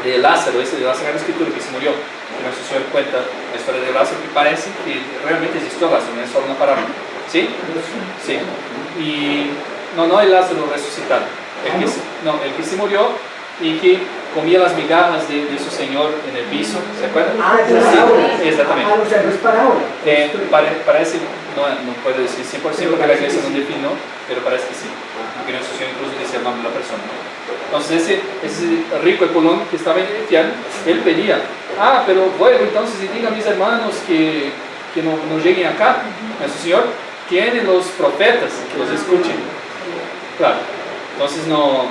de Lázaro, ese de la Sagrada Escritura que se murió, que nuestro Señor cuenta la historia de Lázaro, que parece que realmente existió Lázaro, no es solo una parábola. ¿Sí? Sí. Y no el Lázaro resucitado, el que se murió y que comía las migajas de su Señor en el piso, ¿se acuerdan? Sí, exactamente. O sea, no es para ahora. Parece, no puedo decir 100% porque la iglesia no definió, pero parece que sí, porque nuestro Señor incluso dice el nombre de la persona. Entonces ese rico Epulón que estaba en el infierno, él pedía, pero bueno, entonces diga a mis hermanos que no lleguen acá. Nuestro Señor tiene los profetas que los escuchen. Claro, entonces no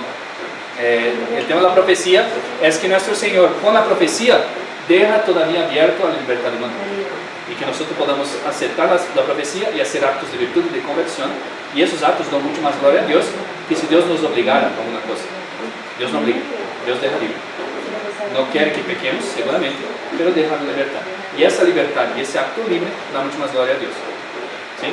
el tema de la profecía es que nuestro Señor con la profecía deja todavía abierto a la libertad humana y que nosotros podamos aceptar la profecía y hacer actos de virtud y de conversión, y esos actos dan mucho más gloria a Dios que si Dios nos obligara a alguna cosa. Dios no obliga, Dios deja libre. No quiere que pequemos, seguramente, pero deja la libertad. Y esa libertad y ese acto libre da mucho más gloria a Dios. ¿Sí?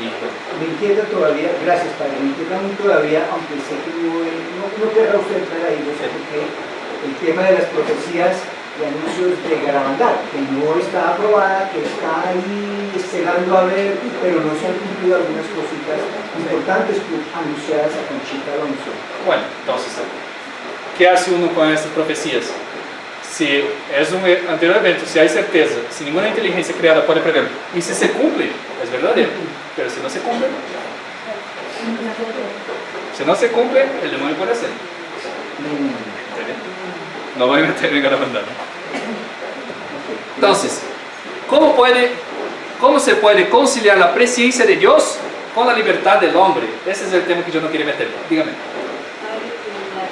Me inquieta todavía, gracias Padre, me inquieta aún todavía, aunque sé que no querrá usted entrar ahí, no sé por qué, el tema de las profecías y anuncios de Garabandal, que no está aprobada, que está ahí esperando a ver, pero no se han cumplido algunas cositas importantes anunciadas a Conchita Alonso. Bueno, entonces, ¿qué hace uno con estas profecías? Si es un anterior evento, si hay certeza, si ninguna inteligencia creada puede prever, y si se cumple, es verdadero, pero si no se cumple, el demonio puede hacer. No voy a meter en Garabandal. Entonces, ¿cómo se puede conciliar la presencia de Dios con la libertad del hombre? Ese es el tema que yo no quería meter. Dígame. La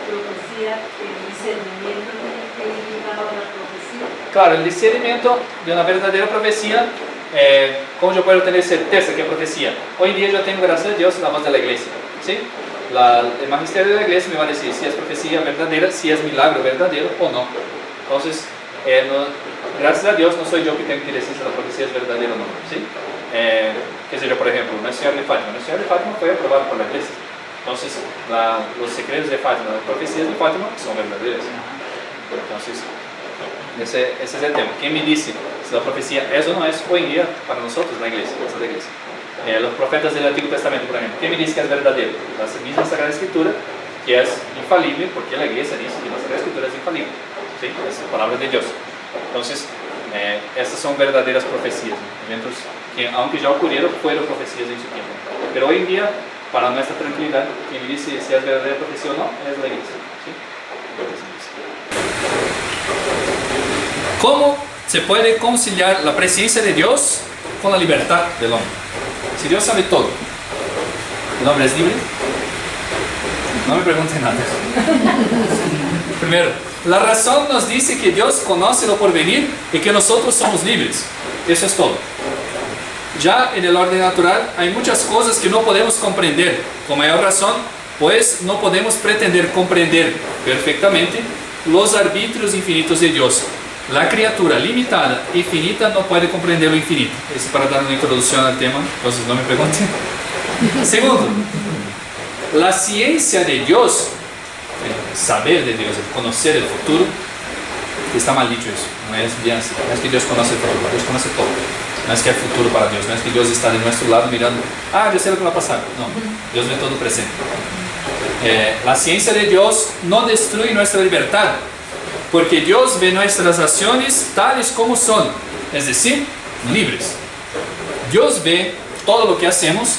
profecía, el discernimiento que lleva a la profecía. Claro, el discernimiento de una verdadera profecía, ¿cómo yo puedo tener certeza que es profecía? Hoy en día yo tengo, gracias a Dios, la voz de la iglesia, ¿sí? El magisterio de la iglesia me va a decir si es profecía verdadera, si es milagro verdadero o no. Entonces, gracias a Dios no soy yo que tengo que decir si la profecía es verdadera o no, ¿sí? Qué sé yo, por ejemplo, Nuestra Señora de Fátima. Nuestra Señora de Fátima fue aprobada por la iglesia. Entonces, los secretos de Fátima, las profecías de Fátima son verdaderas. Entonces, ese es el tema. ¿Quién me dice si la profecía es o no es hoy en día para nosotros, la iglesia? Esa es la iglesia. Los profetas del Antiguo Testamento, por ejemplo, ¿quién me dice que es verdadero? La misma Sagrada Escritura, que es infalible, porque la iglesia dice que la Sagrada Escritura es infalible, ¿sí? Es la palabra de Dios. Entonces, estas son verdaderas profecías, eventos que, aunque ya ocurrieron, fueron profecías en su tiempo. Pero hoy en día, para nuestra tranquilidad, quien me dice si es verdadera profecía o no, es la iglesia, ¿sí? ¿Cómo se puede conciliar la presencia de Dios con la libertad del hombre? Si Dios sabe todo, ¿el hombre es libre? No me pregunte nada. Primero, la razón nos dice que Dios conoce lo porvenir y que nosotros somos libres. Eso es todo. Ya en el orden natural hay muchas cosas que no podemos comprender. Con mayor razón, pues no podemos pretender comprender perfectamente los arbitrios infinitos de Dios. La criatura limitada y finita no puede comprender lo infinito. Eso para dar una introducción al tema, entonces no me pregunten. Segundo, la ciencia de Dios, el saber de Dios, el conocer el futuro, está mal dicho eso, no es bien así. No es que Dios conoce el futuro, Dios conoce todo. No es que hay futuro para Dios, no es que Dios está de nuestro lado mirando, yo sé lo que va a pasar. No, Dios ve todo presente. La ciencia de Dios no destruye nuestra libertad, porque Dios ve nuestras acciones tales como son, es decir, libres. Dios ve todo lo que hacemos.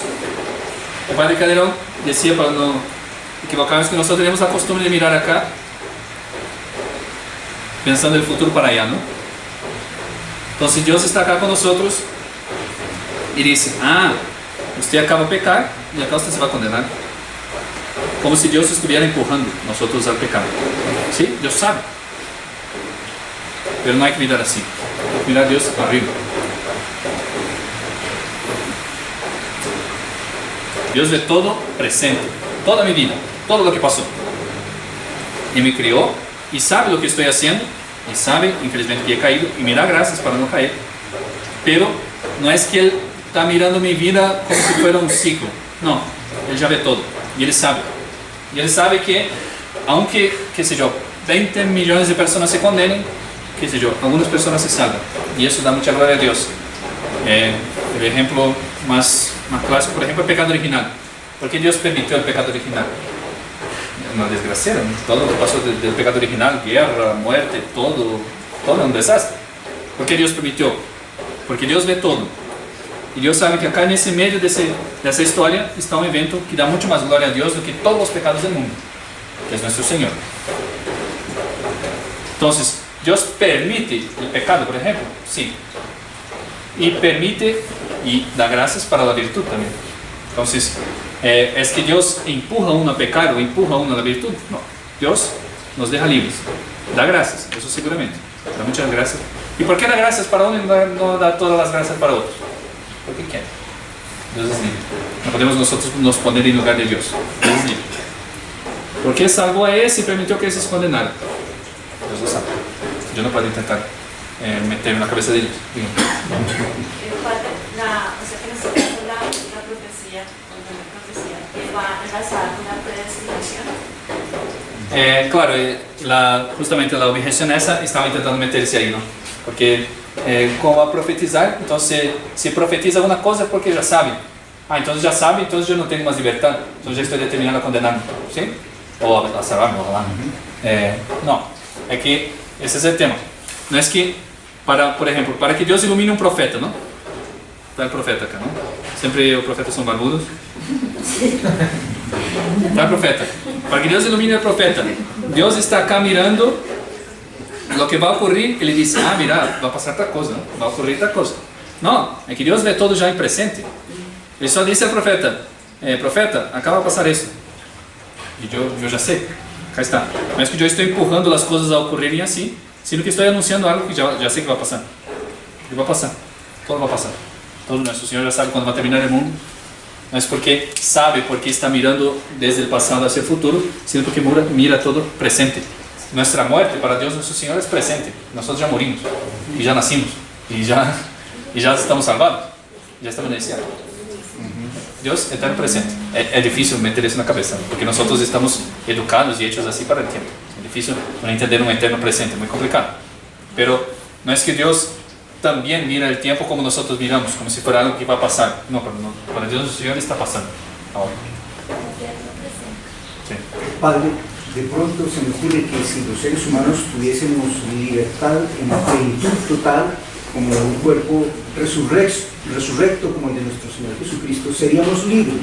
El padre Calderón decía, para no equivocarnos, que nosotros tenemos la costumbre de mirar acá, pensando el futuro para allá, ¿no? Entonces Dios está acá con nosotros y dice, usted acaba de pecar y acá usted se va a condenar. Como si Dios estuviera empujando nosotros al pecado. ¿Sí? Dios sabe. Pero no hay que mirar así, hay que mirar a Dios arriba. Dios ve todo presente, toda mi vida, todo lo que pasó. Y me crió y sabe lo que estoy haciendo, y sabe, infelizmente, que he caído, y me da gracias para no caer. Pero no es que Él está mirando mi vida como si fuera un ciclo. No, Él ya ve todo, y Él sabe. Y Él sabe que, aunque, qué sé yo, 20 millones de personas se condenen, qué sé yo, algunas personas se salvan, y eso da mucha gloria a Dios. El ejemplo más clásico, por ejemplo, el pecado original. ¿Por qué Dios permitió el pecado original? Una desgracia, ¿no? Todo lo que pasó del pecado original, guerra, muerte, todo un desastre. ¿Por qué Dios permitió? Porque Dios ve todo. Y Dios sabe que acá en ese medio de esa historia está un evento que da mucho más gloria a Dios do que todos los pecados del mundo, que es nuestro Señor. Entonces, Dios permite el pecado, por ejemplo, sí. Y permite y da gracias para la virtud también. Entonces, ¿Es que Dios empuja a uno a pecar o empuja a uno a la virtud? No. Dios nos deja libres. Da gracias, eso seguramente. Da muchas gracias. ¿Y por qué da gracias para uno y no da todas las gracias para otros? Porque quiere. Dios es libre. No podemos nosotros nos poner en lugar de Dios. Dios es libre. Porque salvó a ese y permitió que ese se condenara. Dios lo sabe. Yo no puedo intentar meterme en la cabeza de ellos. O sea, que en este caso la profecía, que va enlazada con la predestinación. Claro, justamente la objeción esa estaba intentando meterse ahí, ¿no? Porque como va a profetizar, entonces si profetiza una cosa es porque ya sabe. Entonces ya sabe, entonces yo no tengo más libertad, entonces ya estoy determinado a condenarme, ¿sí? O a salvarme, ojalá. No, es que ese es el tema. No es que, por ejemplo, para que Dios ilumine un profeta, ¿no? Está el profeta acá, ¿no? Siempre los profetas son barbudos. Está el profeta. Para que Dios ilumine al profeta, Dios está acá mirando lo que va a ocurrir y le dice, mira, va a pasar tal cosa, ¿no? Va a ocurrir tal cosa. No, es que Dios ve todo ya en presente. Ele só dice al profeta, profeta, acá va a pasar eso. Y yo ya sé, acá está. No es que yo estoy empujando las cosas a ocurrirem así, sino que estoy anunciando algo que ya sé que va a pasar. Y va a pasar, todo va a pasar. Todo nuestro Señor ya sabe cuándo va a terminar el mundo. No es porque sabe, porque está mirando desde el pasado hacia el futuro, sino porque mira todo presente. Nuestra muerte para Dios nuestro Señor es presente. Nosotros ya morimos y ya nacimos y ya estamos salvados. Ya estamos en el cielo. Dios está en presente. Es difícil meter eso en la cabeza, porque nosotros estamos educados y hechos así para el tiempo. Es difícil entender un eterno presente, muy complicado. Pero no es que Dios también mira el tiempo como nosotros miramos, como si fuera algo que va a pasar. No, para Dios nuestro Señor está pasando ahora. Sí. Padre, de pronto se me ocurre que si los seres humanos tuviésemos libertad en plenitud total, como un cuerpo resurrecto como el de nuestro Señor Jesucristo, seríamos libres.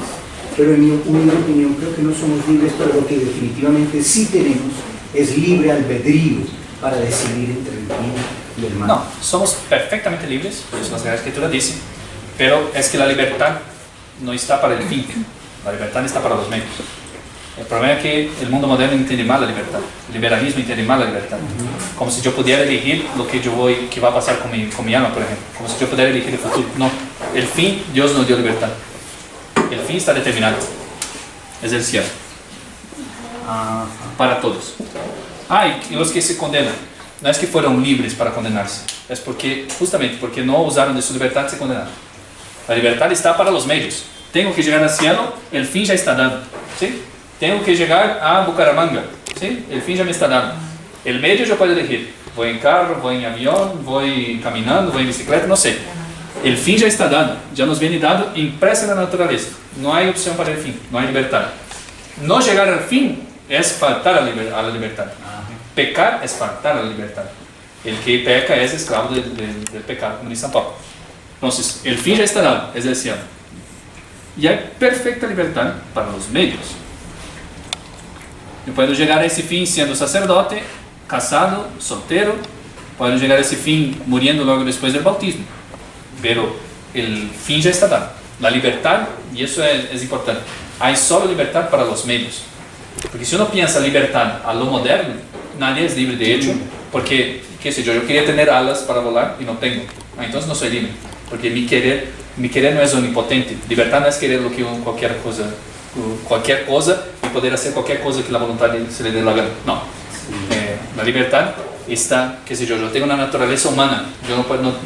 Pero en mi humilde opinión creo que no somos libres, pero lo que definitivamente sí tenemos es libre albedrío para decidir entre el bien y el mal. No, somos perfectamente libres, eso la Sagrada Escritura dice, pero es que la libertad no está para el fin, la libertad está para los medios. El problema es que el mundo moderno entiende mal la libertad, el liberalismo entiende mal la libertad, como si yo pudiera elegir lo que que va a pasar con mi alma, por ejemplo, como si yo pudiera elegir el futuro. No, el fin, Dios nos dio libertad, el fin está determinado, es el cielo, para todos. Y los que se condenan, no es que fueron libres para condenarse, es justamente porque no usaron de su libertad se condenaron. La libertad está para los medios. Tengo que llegar al cielo, el fin ya está dado, ¿sí? Tengo que llegar a Bucaramanga, ¿sí? El fin ya me está dado. El medio yo puedo elegir. Voy en carro, voy en avión, voy caminando, voy en bicicleta, no sé. El fin ya está dado, ya nos viene dado impreso en la naturaleza. No hay opción para el fin, no hay libertad. No llegar al fin es faltar a la libertad. Pecar es faltar a la libertad. El que peca es esclavo del pecado, como dice San Pablo. Entonces, el fin ya está dado, es el cielo. Y hay perfecta libertad para los medios. Yo puedo llegar a ese fin siendo sacerdote, casado, soltero. Puedo llegar a ese fin muriendo luego después del bautismo. Pero el fin ya está dado. La libertad, y eso es importante, hay solo libertad para los medios. Porque si uno piensa libertad a lo moderno, nadie es libre de hecho, porque, qué sé yo quería tener alas para volar y no tengo. Entonces no soy libre, porque mi querer no es omnipotente. Libertad no es querer lo que cualquier cosa y poder hacer cualquier cosa que la voluntad se le dé la gana. No. La libertad está, qué sé yo tengo una naturaleza humana, yo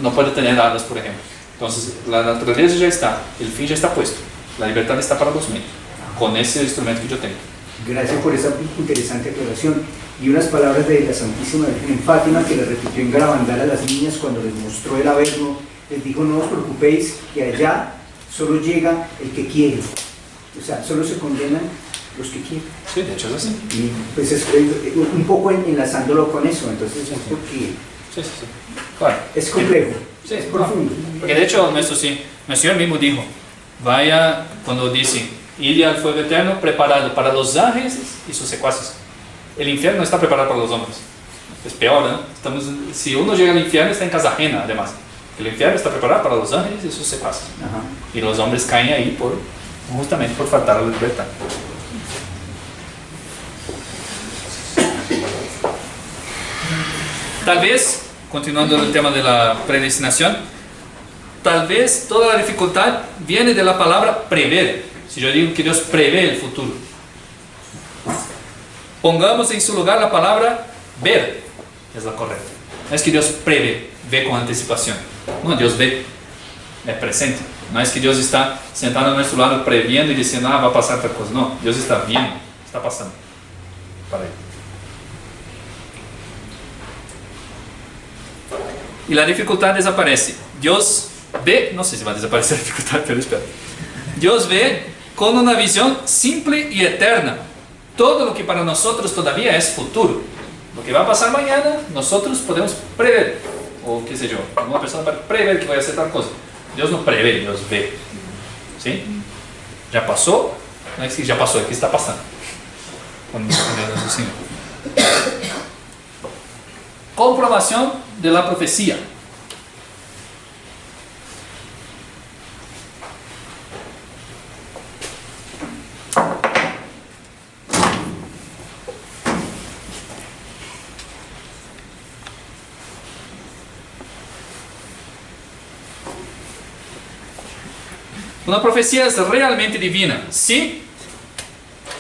no puedo tener alas, por ejemplo. Entonces, la naturaleza ya está, el fin ya está puesto, la libertad está para los medios, con ese instrumento que yo tengo. Gracias por esa interesante aclaración. Y unas palabras de la Santísima Virgen en Fátima, que le repitió en Garabandal a las niñas cuando les mostró el Averno. Les dijo: no os preocupéis, que allá solo llega el que quiere. O sea, solo se condenan los que quieren. Sí, de hecho es así. Y pues es un poco enlazándolo con eso, entonces es porque sí. Claro. Es complejo, sí, es profundo. Porque de hecho nuestro Señor mismo dijo, vaya, cuando dice, id al fuego eterno preparado para los ángeles y sus secuaces. El infierno no está preparado para los hombres. Es peor, ¿no? Si uno llega al infierno está en casa ajena, además. El infierno está preparado para los ángeles y sus secuaces. Y los hombres caen ahí por justamente por faltar a la libertad. Tal vez, continuando el tema de la predestinación, tal vez toda la dificultad viene de la palabra prever. Si yo digo que Dios prevé el futuro, pongamos en su lugar la palabra ver, es la correcta. No es que Dios prevé, ve con anticipación. No, Dios ve, es presente. No es que Dios está sentado a nuestro lado previendo y diciendo, va a pasar tal cosa. No, Dios está viendo, está pasando para él. Y la dificultad desaparece. Dios ve, no sé si va a desaparecer la dificultad, pero espera. Dios ve con una visión simple y eterna todo lo que para nosotros todavía es futuro. Lo que va a pasar mañana, nosotros podemos prever, o qué sé yo, una persona para prever que vaya a hacer tal cosa. Dios no prevé, Dios ve. ¿Sí? Ya pasó, no es que ya pasó, es que está pasando. Comprobación de la profecía. Una profecía es realmente divina si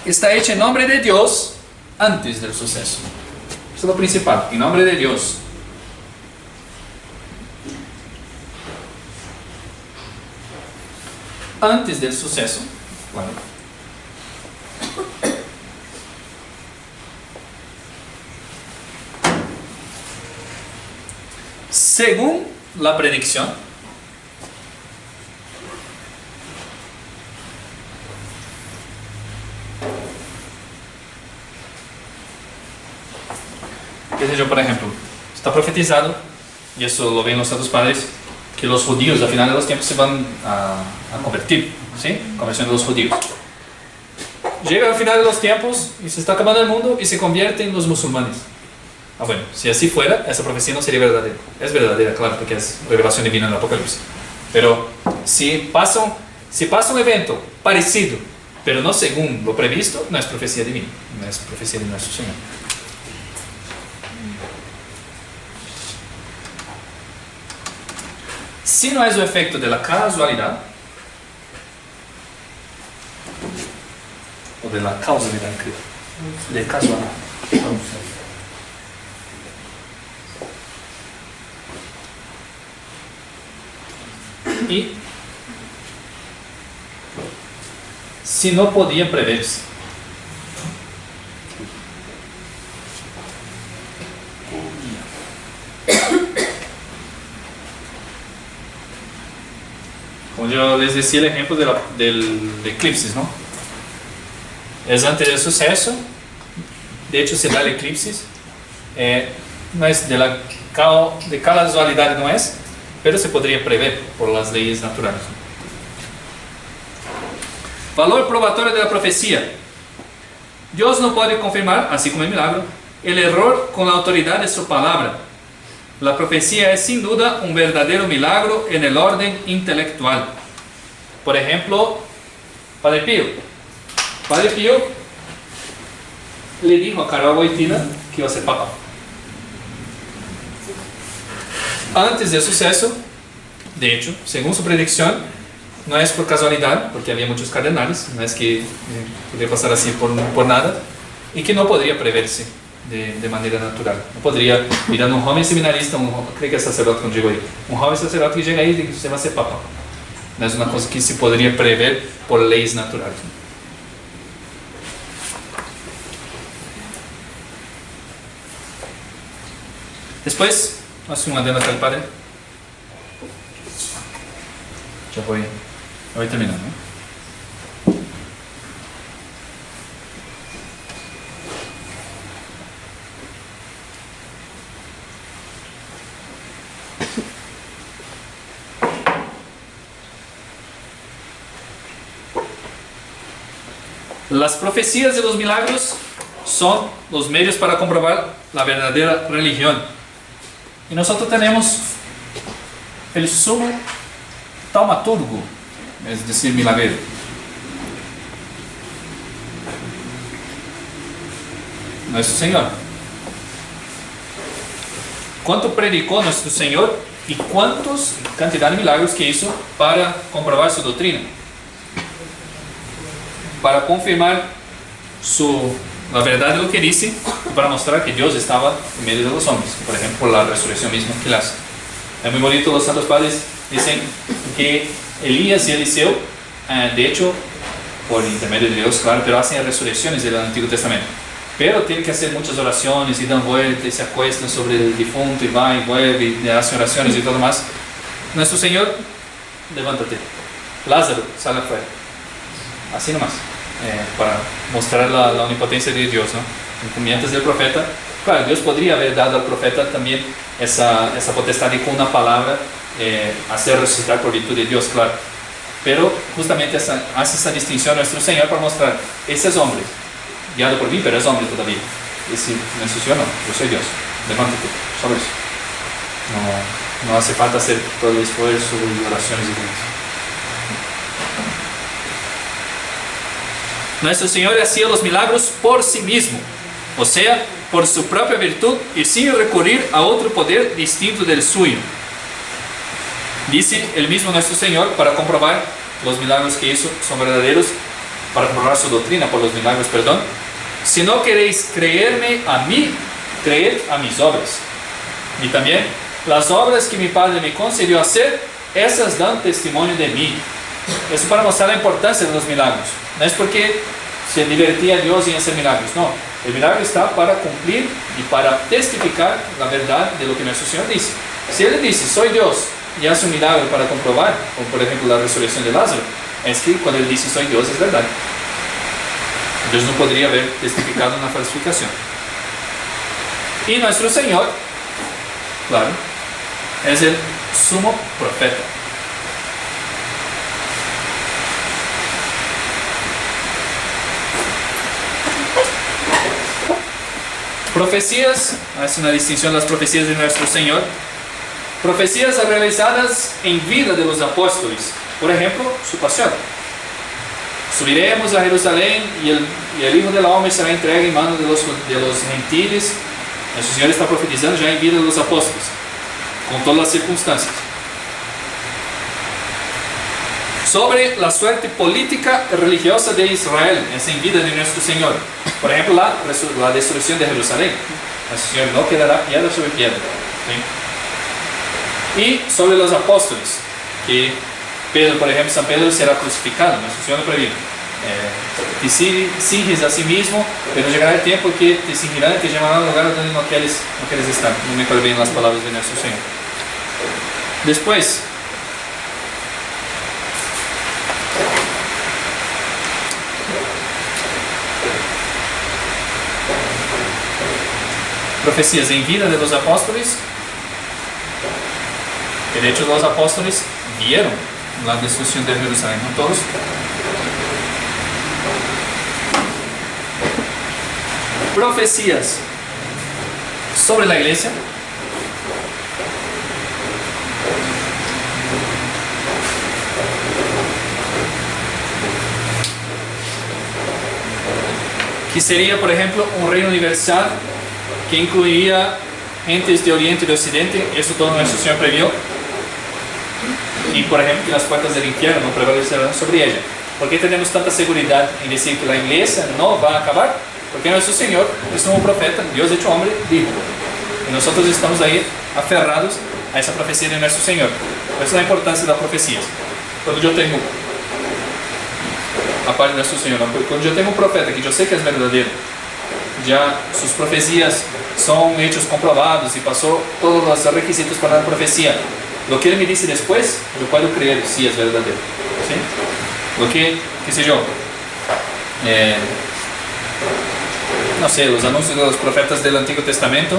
está hecha en nombre de Dios antes del suceso. Eso es lo principal, en nombre de Dios. Antes del suceso, bueno, según la predicción, yo, por ejemplo, está profetizado, y eso lo ven los santos padres, que los judíos al final de los tiempos se van a convertir, ¿sí? Conversión de los judíos. Llega al final de los tiempos y se está acabando el mundo y se convierten en los musulmanes. Bueno, si así fuera, esa profecía no sería verdadera. Es verdadera, claro, porque es revelación divina en el Apocalipsis. Pero si pasa un evento parecido, pero no según lo previsto, no es profecía divina, no es profecía de nuestro Señor. Si no es el efecto de la casualidad, o de la causalidad, creo, de casualidad. Y si no podía preverse, como yo les decía el ejemplo del eclipse, ¿no? Es antes del suceso, de hecho se da el eclipse, no es de casualidad, no es, pero se podría prever por las leyes naturales. Valor probatorio de la profecía. Dios no puede confirmar, así como el milagro, el error con la autoridad de su palabra. La profecía es sin duda un verdadero milagro en el orden intelectual. Por ejemplo, Padre Pío. Padre Pío le dijo a Carol Wojtyla que iba a ser papa. Antes del suceso, de hecho, según su predicción, no es por casualidad, porque había muchos cardenales, no es que podría pasar así por nada, y que no podría preverse de manera natural. No podría, mirando un joven seminarista, creo que es sacerdote cuando llegó ahí, un joven sacerdote que llega ahí y dice que usted va a ser papa. No es una cosa que se podría prever por leyes naturales. Después, hace un adeno al padre. Ya voy terminando, ¿no? Las profecías de los milagros son los medios para comprobar la verdadera religión. Y nosotros tenemos el sumo taumaturgo, es decir, milagrero. nuestro Señor. ¿Cuánto predicó nuestro Señor y cuántos cantidad de milagros que hizo para comprobar su doctrina? Para confirmar la verdad de lo que dice y para mostrar que Dios estaba en medio de los hombres. Por ejemplo, la resurrección misma que él hace. Es muy bonito, los santos padres dicen que Elías y Eliseo, de hecho, por intermedio de Dios, claro, pero hacen resurrecciones del Antiguo Testamento. Pero tienen que hacer muchas oraciones y dan vueltas y se acuestan sobre el difunto y va y vuelve y hacen oraciones y todo más. Nuestro Señor, levántate. Lázaro, sale afuera. Así nomás. Para mostrar la omnipotencia de Dios, ¿no? Encomiendas del profeta. Claro, Dios podría haber dado al profeta también esa potestad de con una palabra hacer resucitar por virtud de Dios, claro. Pero justamente hace esa distinción nuestro Señor para mostrar, ese es hombre, guiado por mí, pero es hombre todavía. Y si me ensució, no, yo soy Dios, levántate, solo eso. No hace falta hacer todo el esfuerzo y oraciones y demás. Nuestro Señor hacía los milagros por sí mismo, o sea, por su propia virtud y sin recurrir a otro poder distinto del suyo. Dice el mismo nuestro Señor para comprobar los milagros que hizo son verdaderos, para comprobar su doctrina por los milagros, perdón. Si no queréis creerme a mí, creed a mis obras. Y también las obras que mi Padre me concedió hacer, esas dan testimonio de mí. Eso para mostrar la importancia de los milagros. No es porque se divertía Dios en hacer milagros, no. El milagro está para cumplir y para testificar la verdad de lo que nuestro Señor dice. Si Él dice, soy Dios, y hace un milagro para comprobar, como por ejemplo la resurrección de Lázaro, es que cuando Él dice, soy Dios, es verdad. Dios no podría haber testificado una falsificación. Y nuestro Señor, claro, es el sumo profeta. Profecías, hace una distinción de las profecías de nuestro Señor. Profecías realizadas en vida de los apóstoles. Por ejemplo, su pasión. Subiremos a Jerusalén y el Hijo del Hombre será entregue en manos de los gentiles. Nuestro Señor está profetizando ya en vida de los apóstoles, con todas las circunstancias. Sobre la suerte política y religiosa de Israel, es en vida de nuestro Señor. Por ejemplo, la destrucción de Jerusalén. Nuestro Señor no quedará piedra sobre piedra. ¿Sí? Y sobre los apóstoles, que Pedro, por ejemplo, San Pedro será crucificado. Nuestro Señor lo previno. Te cinges a sí mismo, pero llegará el tiempo que te cingirán y te llamarán al lugar donde no quieres estar. No me acuerdo bien las palabras de nuestro Señor. Después, profecías en vida de los apóstoles, que de hecho los apóstoles vieron la destrucción de Jerusalén, no todos. Profecías sobre la iglesia. Que sería, por ejemplo, un reino universal que incluiría gentes de Oriente y de Occidente. Eso todo nuestro Señor previó. Y por ejemplo, que las puertas del infierno no prevalecerán sobre ella. ¿Por qué tenemos tanta seguridad en decir que la iglesia no va a acabar? Porque nuestro Señor es un profeta, Dios hecho hombre, dijo. Y nosotros estamos ahí aferrados a esa profecía de nuestro Señor. Esa es la importancia de las profecías. Cuando yo tengo, aparte de nuestro Señor, cuando yo tengo un profeta que yo sé que es verdadero, ya sus profecías son hechos comprobados y pasó todos los requisitos para la profecía. Lo que él me dice después, yo puedo creer si es verdadero. ¿Sí? Lo que, qué sé yo, no sé, los anuncios de los profetas del Antiguo Testamento,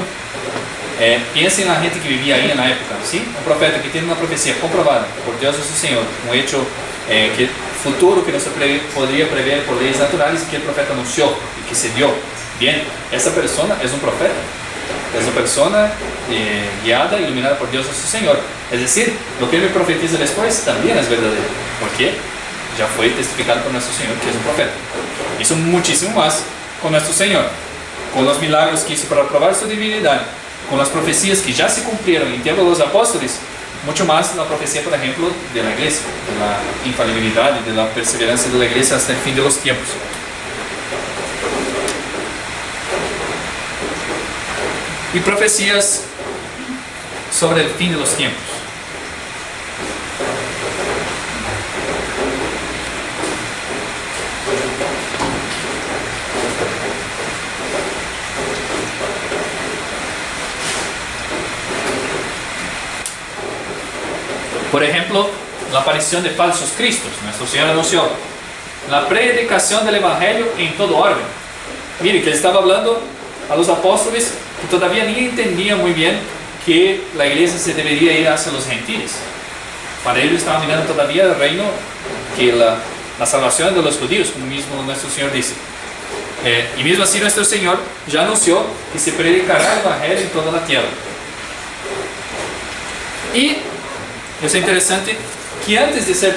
piensen en la gente que vivía ahí en la época, ¿sí? Un profeta que tiene una profecía comprobada por Dios nuestro Señor, un hecho futuro que no se podría prever por leyes naturales y que el profeta anunció y que se dio. Bien, esa persona es un profeta, es una persona guiada, iluminada por Dios nuestro Señor. Es decir, lo que él me profetiza después también es verdadero. ¿Por qué? Ya fue testificado por nuestro Señor que es un profeta. Hizo muchísimo más con nuestro Señor. con los milagros que hizo para probar su divinidad, con las profecías que ya se cumplieron en tiempo de los apóstoles, mucho más la profecía, por ejemplo, de la iglesia, de la infalibilidad y de la perseverancia de la iglesia hasta el fin de los tiempos. Y profecías sobre el fin de los tiempos. Por ejemplo, la aparición de falsos cristos. Nuestro Señor anunció la predicación del Evangelio en todo orden. Mire que él estaba hablando a los apóstoles que todavía ni entendían muy bien que la iglesia se debería ir hacia los gentiles. Para ellos estaban mirando todavía el reino, que la salvación de los judíos, como mismo nuestro Señor dice. Y mismo así nuestro Señor ya anunció que se predicará el Evangelio en toda la tierra. Y es interesante que antes de ser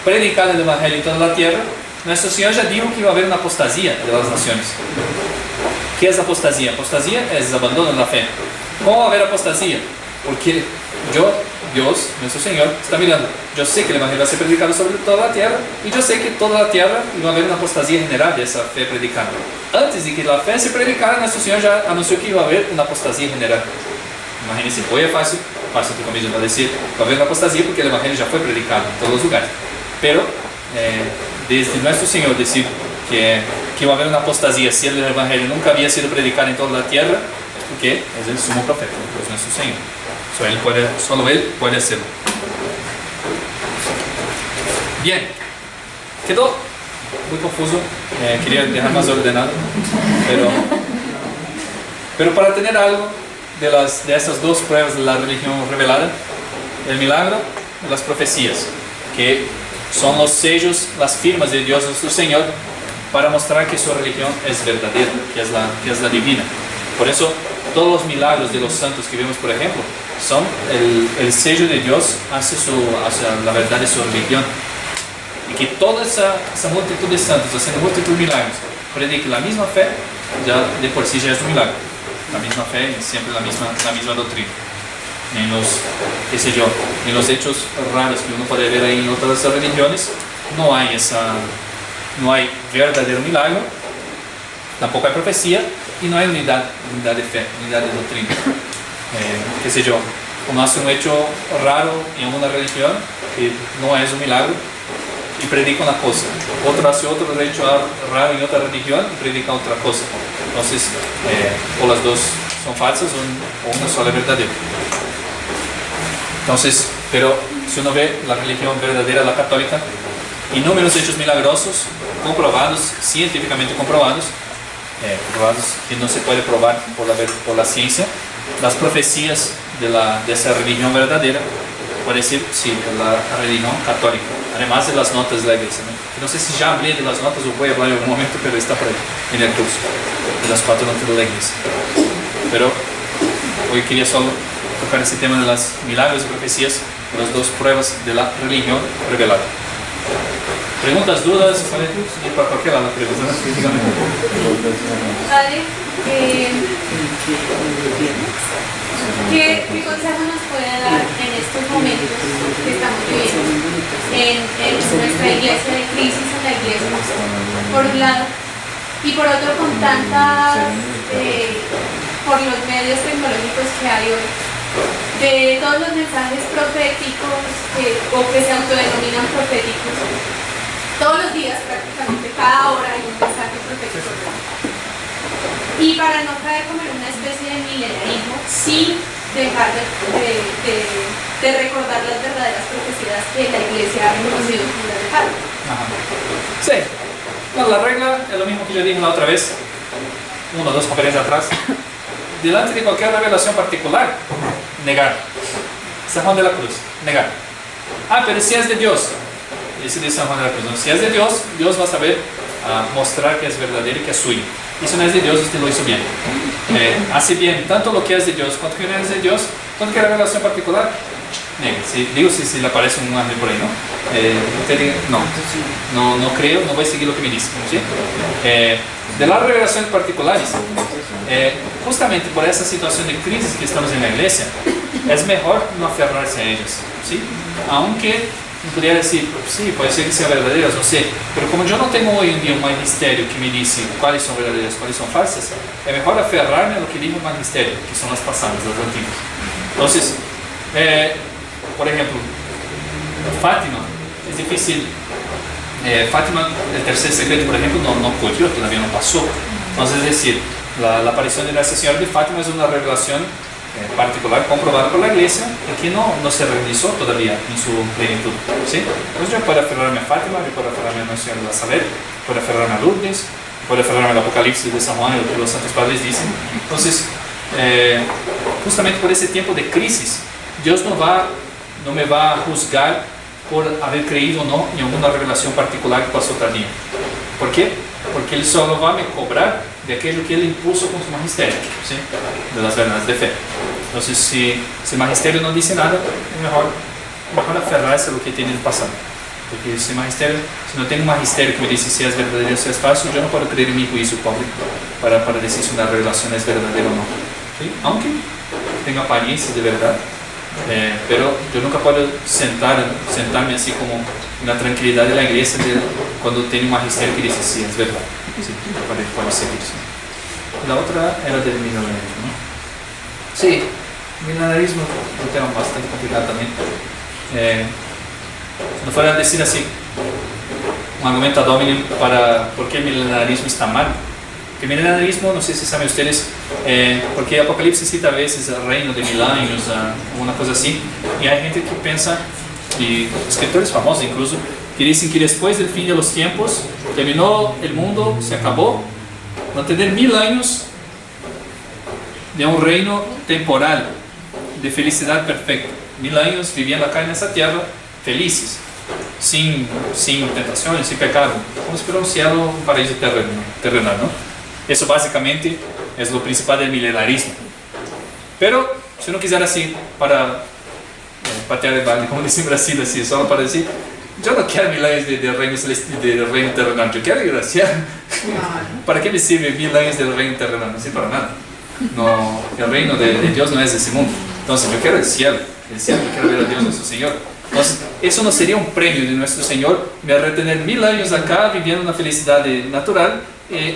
predicado el Evangelio en toda la tierra, nuestro Señor ya dijo que iba a haber una apostasía de las naciones. ¿Qué es apostasía? Apostasía es abandono de la fe. ¿Cómo va a haber apostasía? Porque Dios, nuestro Señor, está mirando. Yo sé que el Evangelio va a ser predicado sobre toda la tierra, y yo sé que toda la tierra iba a haber una apostasía general de esa fe predicada. Antes de que la fe se predicara, nuestro Señor ya anunció que iba a haber una apostasía general. Imagínense, hoy es fácil entre comillas, va a decir, va a haber una apostasía porque el Evangelio ya fue predicado en todos los lugares. Pero desde nuestro Señor decir que va a haber una apostasía si el Evangelio nunca había sido predicado en toda la tierra, es porque es el sumo profeta, es nuestro Señor. Solo Él puede hacerlo. Bien, quedó muy confuso, quería dejar más ordenado, pero para tener algo de estas dos pruebas de la religión revelada, el milagro y las profecías, que son los sellos, las firmas de Dios nuestro Señor, para mostrar que su religión es verdadera, que es la divina. Por eso, todos los milagros de los santos que vemos, por ejemplo, son el sello de Dios hacia la verdad de su religión. Y que toda esa multitud de santos, haciendo multitud de milagros, predique la misma fe, ya de por sí ya es un milagro. La misma fe y siempre la misma doctrina. En los hechos raros que uno puede ver ahí en otras religiones, no hay verdadero milagro, tampoco hay profecía y no hay unidad de fe, unidad de doctrina. Uno hace un hecho raro en una religión que no es un milagro y predica una cosa, otro hace otro hecho raro en otra religión y predica otra cosa. Entonces, o las dos son falsas o una sola es verdadera. Entonces, pero si uno ve la religión verdadera, la católica, inúmeros hechos milagrosos, comprobados, científicamente comprobados que no se puede probar por la ciencia, las profecías de esa religión verdadera, puede decir, sí, la religión católica, además de las notas de la iglesia, ¿no? No sé si ya hablé de las notas o voy a hablar en algún momento, pero está por ahí, en el curso, de las 4 notas de la iglesia. Pero hoy quería solo tocar ese tema de las milagros y profecías, las dos pruebas de la religión revelada. ¿Preguntas, dudas? ¿Pueden ir para cualquier lado? Padre, ¿qué consejo nos puede dar en estos momentos que estamos viviendo en nuestra iglesia de crisis, en la iglesia, por un lado, y por otro con por los medios tecnológicos que hay hoy, de todos los mensajes proféticos o que se autodenominan proféticos? Todos los días, prácticamente, cada hora hay un mensaje profético. Y para no caer como en una especie de milenarismo, sin dejar de recordar las verdaderas profecías que la iglesia ha reconocido como las dejaron. Sí. Bueno, la regla es lo mismo que yo dije la otra vez, 1 o 2 conferencias atrás. Delante de cualquier revelación particular, negar. San Juan de la Cruz, negar. Pero si es de Dios, dice de San Juan de la Cruz, ¿no? Si es de Dios, Dios va a saber mostrar que es verdadero y que es suyo. Y si no es de Dios, usted lo hizo bien. Hace bien tanto lo que es de Dios cuanto que no es de Dios, cuanto que la revelación particular, nega. Si le aparece un ángel por ahí, ¿no? no creo, no voy a seguir lo que me dice. ¿Sí? De las revelaciones particulares, justamente por esa situación de crisis que estamos en la iglesia, es mejor no aferrarse a ellas. ¿Sí? Aunque pudiera decir, sí, puede ser que sean verdaderas, no sé, pero como yo no tengo hoy en día un magisterio que me dice cuáles son verdaderas, cuáles son falsas, es mejor aferrarme a lo que dice el magisterio, que son las pasadas, las antiguas. Entonces, por ejemplo, Fátima, es difícil. Fátima, el tercer secreto, por ejemplo, no ocurrió, todavía no pasó. Entonces, es decir, la aparición de Nuestra Señora de Fátima es una revelación particular comprobada por la iglesia y que no se realizó todavía en su plenitud. ¿Sí? Entonces, yo puedo aferrarme a Fátima, yo puedo aferrarme a Nuestra Señora de la Salud, puedo aferrarme a Lourdes, puedo aferrarme al Apocalipsis de San Juan y lo que los santos padres dicen. Entonces, justamente por ese tiempo de crisis, Dios no me va a juzgar por haber creído o no en alguna revelación particular que pasó tardía. ¿Por qué? Porque Él solo va a me cobrar de aquello que Él impuso con su magisterio, ¿sí? De las verdades de fe. Entonces, si el magisterio no dice nada, es mejor aferrarse a lo que tiene el pasado. Porque si no tengo un magisterio que me dice si es verdadero o si es falso, yo no puedo creer en mi juicio público para decir si una revelación es verdadera o no. ¿Sí? Aunque tenga apariencia de verdad. Pero yo nunca puedo sentarme así como en la tranquilidad de la iglesia cuando tiene un magisterio que dice sí, es verdad. Sí, puede seguir. Sí. La otra era del milenarismo, ¿no? Sí, milenarismo es un tema bastante complicado también. Si no fuera a decir así, un argumento ad hominem para por qué el milenarismo está mal. El milenarismo, no sé si saben ustedes, porque Apocalipsis cita a veces el reino de 1000 años, una cosa así, y hay gente que piensa, y escritores famosos incluso, que dicen que después del fin de los tiempos, terminó el mundo, se acabó, van a tener 1000 años de un reino temporal, de felicidad perfecta. 1000 años viviendo acá en esa tierra, felices, sin tentaciones, sin pecado, como si fuera un cielo, un paraíso terrenal, ¿no? Eso básicamente es lo principal del milenarismo. Pero si uno quisiera así, para patear el balde, como dice en Brasil, así, solo para decir, yo no quiero 1000 años del reino terrenal, yo quiero ir al cielo. ¿Para qué me sirve 1000 años del reino terrenal? No sirve para nada. No, el reino de Dios no es de ese mundo. Entonces yo quiero el cielo, yo quiero ver a Dios nuestro Señor. Entonces, eso no sería un premio de nuestro Señor, me retener 1000 años acá viviendo una felicidad natural,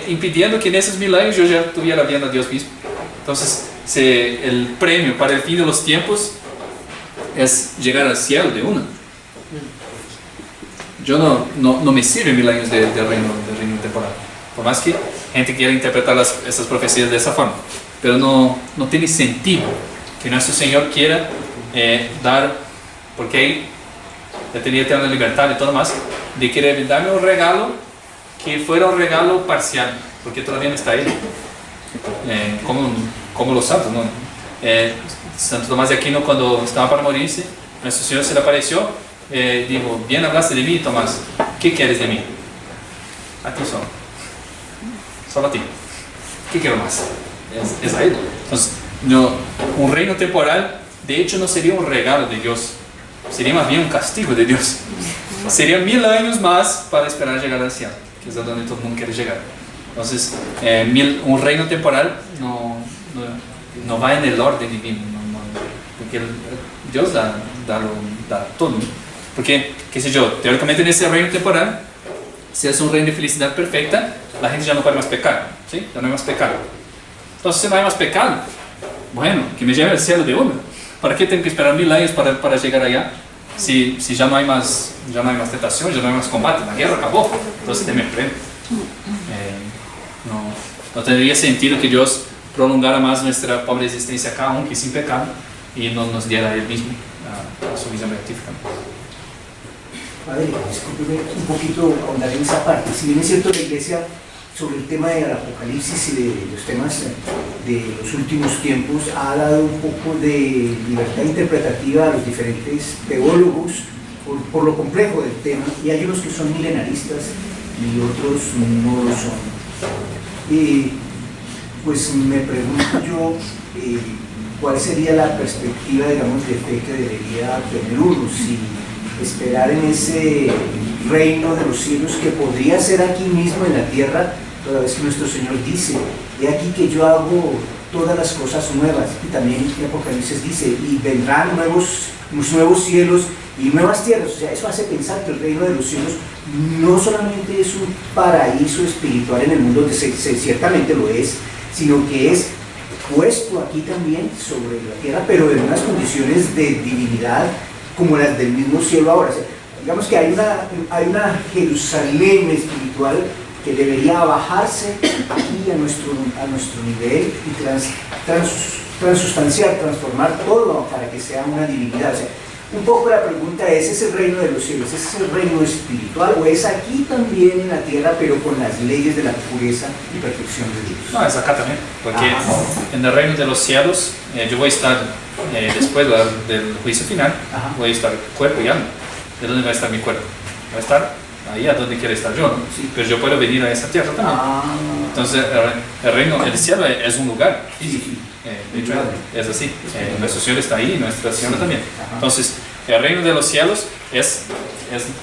impidiendo que en esos 1000 años yo ya estuviera viendo a Dios mismo. Entonces, el premio para el fin de los tiempos es llegar al cielo de una. Yo no me sirve 1000 años del reino temporal, por más que gente quiera interpretar esas profecías de esa forma, pero no tiene sentido que nuestro Señor quiera dar, porque ahí ya tenía la libertad y todo más, de querer darme un regalo que fuera un regalo parcial, porque todavía no está ahí, como los santos, ¿no? Santo Tomás de Aquino, cuando estaba para morirse, nuestro Señor se le apareció, dijo, bien hablaste de mí, Tomás, ¿qué quieres de mí? A ti solo a ti. ¿Qué quiero más? Es a Él. Entonces, un reino temporal, de hecho, no sería un regalo de Dios, sería más bien un castigo de Dios. Serían 1000 años más para esperar llegar al cielo, que es a donde todo el mundo quiere llegar. Entonces, un reino temporal no va en el orden divino, porque Dios da todo, ¿no? Porque, qué sé yo, teóricamente en ese reino temporal, si es un reino de felicidad perfecta, la gente ya no puede más pecar, ¿sí? Ya no hay más pecado. Entonces, si no hay más pecado, bueno, que me lleve al cielo de una. ¿Para qué tengo que esperar 1000 años para llegar allá? Si ya no hay más tentación, ya no hay más combate, la guerra acabó, entonces déme premio. No tendría sentido que Dios prolongara más nuestra pobre existencia acá, aunque sin pecado, y no nos diera Él mismo a su visión beatífica. Padre, discúlpeme un poquito ahondar en esa parte. Si bien es cierto, la Iglesia sobre el tema del Apocalipsis y de los temas de los últimos tiempos ha dado un poco de libertad interpretativa a los diferentes teólogos por lo complejo del tema, y hay unos que son milenaristas y otros no lo son. Pues me pregunto yo cuál sería la perspectiva, digamos, de fe que debería tener uno, si esperar en ese reino de los cielos que podría ser aquí mismo en la tierra, toda vez que nuestro Señor dice, he aquí que yo hago todas las cosas nuevas, y también en Apocalipsis dice, y vendrán nuevos cielos y nuevas tierras. O sea, eso hace pensar que el reino de los cielos no solamente es un paraíso espiritual en el mundo, donde ciertamente lo es, sino que es puesto aquí también sobre la tierra, pero en unas condiciones de divinidad como las del mismo cielo ahora. O sea, digamos que hay una Jerusalén espiritual que debería bajarse aquí a nuestro nivel y transustanciar, transformar todo para que sea una divinidad. O sea, un poco la pregunta es, ¿es el reino de los cielos? ¿Es el reino espiritual o es aquí también en la tierra, pero con las leyes de la pureza y perfección de Dios? No, es acá también, porque en el reino de los cielos yo voy a estar, después del juicio final, voy a estar cuerpo y alma. ¿De dónde va a estar mi cuerpo? Va a estar ahí a donde quiere estar yo, ¿no? Sí. Pero yo puedo venir a esa tierra también. Entonces el reino, el cielo es un lugar físico. De hecho, es así. Nuestro Señor está ahí y Nuestra Señora también. Entonces, el reino de los cielos es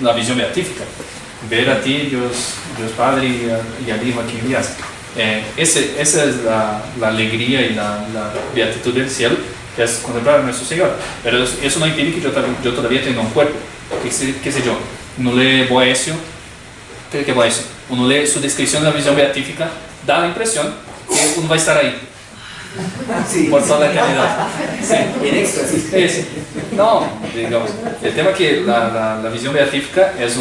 la visión beatífica. Ver a ti, Dios Padre, y al Hijo a quien enviaste. Esa es la alegría y la beatitud del cielo, que es contemplar a nuestro Señor. Pero eso no impide que yo todavía tenga un cuerpo. ¿Qué sé yo? Uno lee Boécio, ¿qué es Boécio? Uno lee su descripción de la visión beatífica, da la impresión que uno va a estar ahí. Sí. Por toda la eternidad. Sí. En éxtasis. Sí. No, digamos, el tema es que la visión beatífica es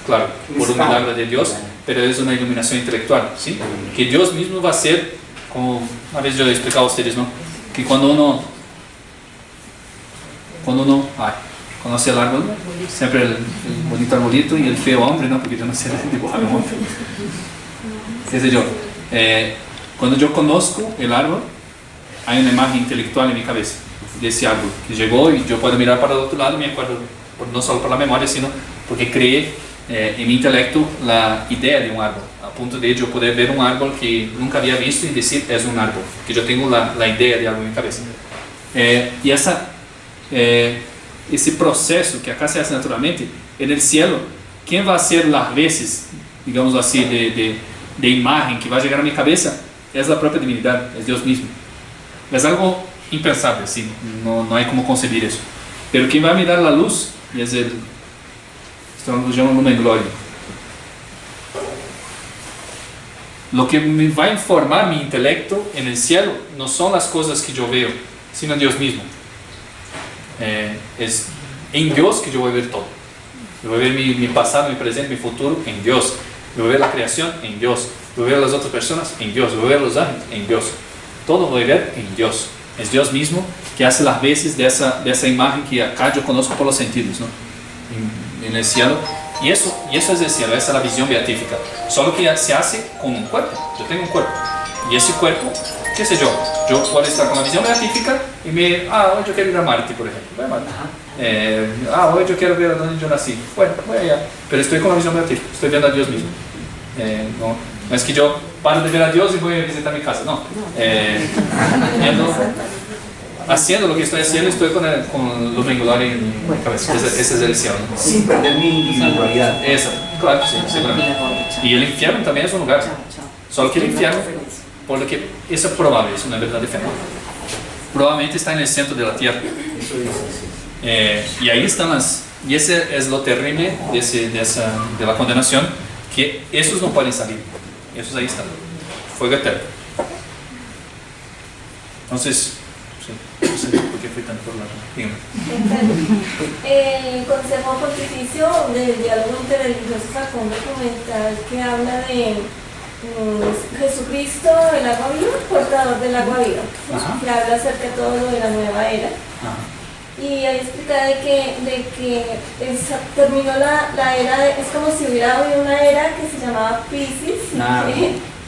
claro, por un milagro de Dios, pero es una iluminación intelectual, ¿sí? Que Dios mismo va a ser, como una vez yo he explicado a ustedes, ¿no? Que cuando uno conoce el árbol, siempre el bonito arbolito y el feo hombre, ¿no? Porque yo no sé dibujar un hombre. ¿Qué sé yo? Cuando yo conozco el árbol, hay una imagen intelectual en mi cabeza de ese árbol que llegó y yo puedo mirar para el otro lado y me acuerdo, no solo por la memoria, sino porque creé en mi intelecto la idea de un árbol, a punto de yo poder ver un árbol que nunca había visto y decir es un árbol, que yo tengo la idea de algo en mi cabeza. Y ese proceso que acá se hace naturalmente, en el cielo, ¿quién va a hacer las veces, digamos así, de imagen que va a llegar a mi cabeza? Es la propia divinidad, es Dios mismo. Es algo impensable, ¿sí? No hay como concebir eso. Pero quien va a mirar la luz, y es esto lo llaman lumen gloria. Lo que me va a informar mi intelecto en el cielo no son las cosas que yo veo, sino Dios mismo. Es en Dios que yo voy a ver todo. Yo voy a ver mi pasado, mi presente, mi futuro en Dios. Yo voy a ver la creación en Dios. Yo voy a ver a las otras personas en Dios. Yo voy a ver a los ángeles en Dios. Todo voy a ver en Dios. Es Dios mismo que hace las veces de esa imagen que acá yo conozco por los sentidos, ¿no? En el cielo. Y eso es el cielo, esa es la visión beatífica. Solo que se hace con un cuerpo. Yo tengo un cuerpo. Y ese cuerpo, qué sé yo puedo estar con la visión beatífica y hoy yo quiero ir a Marte, por ejemplo. Voy a Marte. Hoy yo quiero ver a dónde yo nací. Bueno, voy allá. Pero estoy con la visión beatífica, estoy viendo a Dios mismo. No es que yo paro de ver a Dios y voy a visitar mi casa, no. Haciendo lo que estoy haciendo, estoy con lumen gloria en mi cabeza. Ese es el cielo, ¿no? Sin perder mi individualidad. Claro, sí, seguramente. Y el infierno también es un lugar. Solo que el infierno, por lo que eso es probable, es una verdad de fe, probablemente está en el centro de la tierra. Y ahí están y ese es lo terrible de la condenación, que esos no pueden salir. Esos ahí están. Fuego eterno. Entonces, no sé por qué fui tan por la... El Consejo Pontificio de Diálogo Interreligioso sacó un documental que habla de Jesucristo, el agua viva, portador del agua viva, que habla acerca de todo lo de la nueva era. Y ahí explica de que terminó la era, es como si hubiera habido una era que se llamaba Piscis,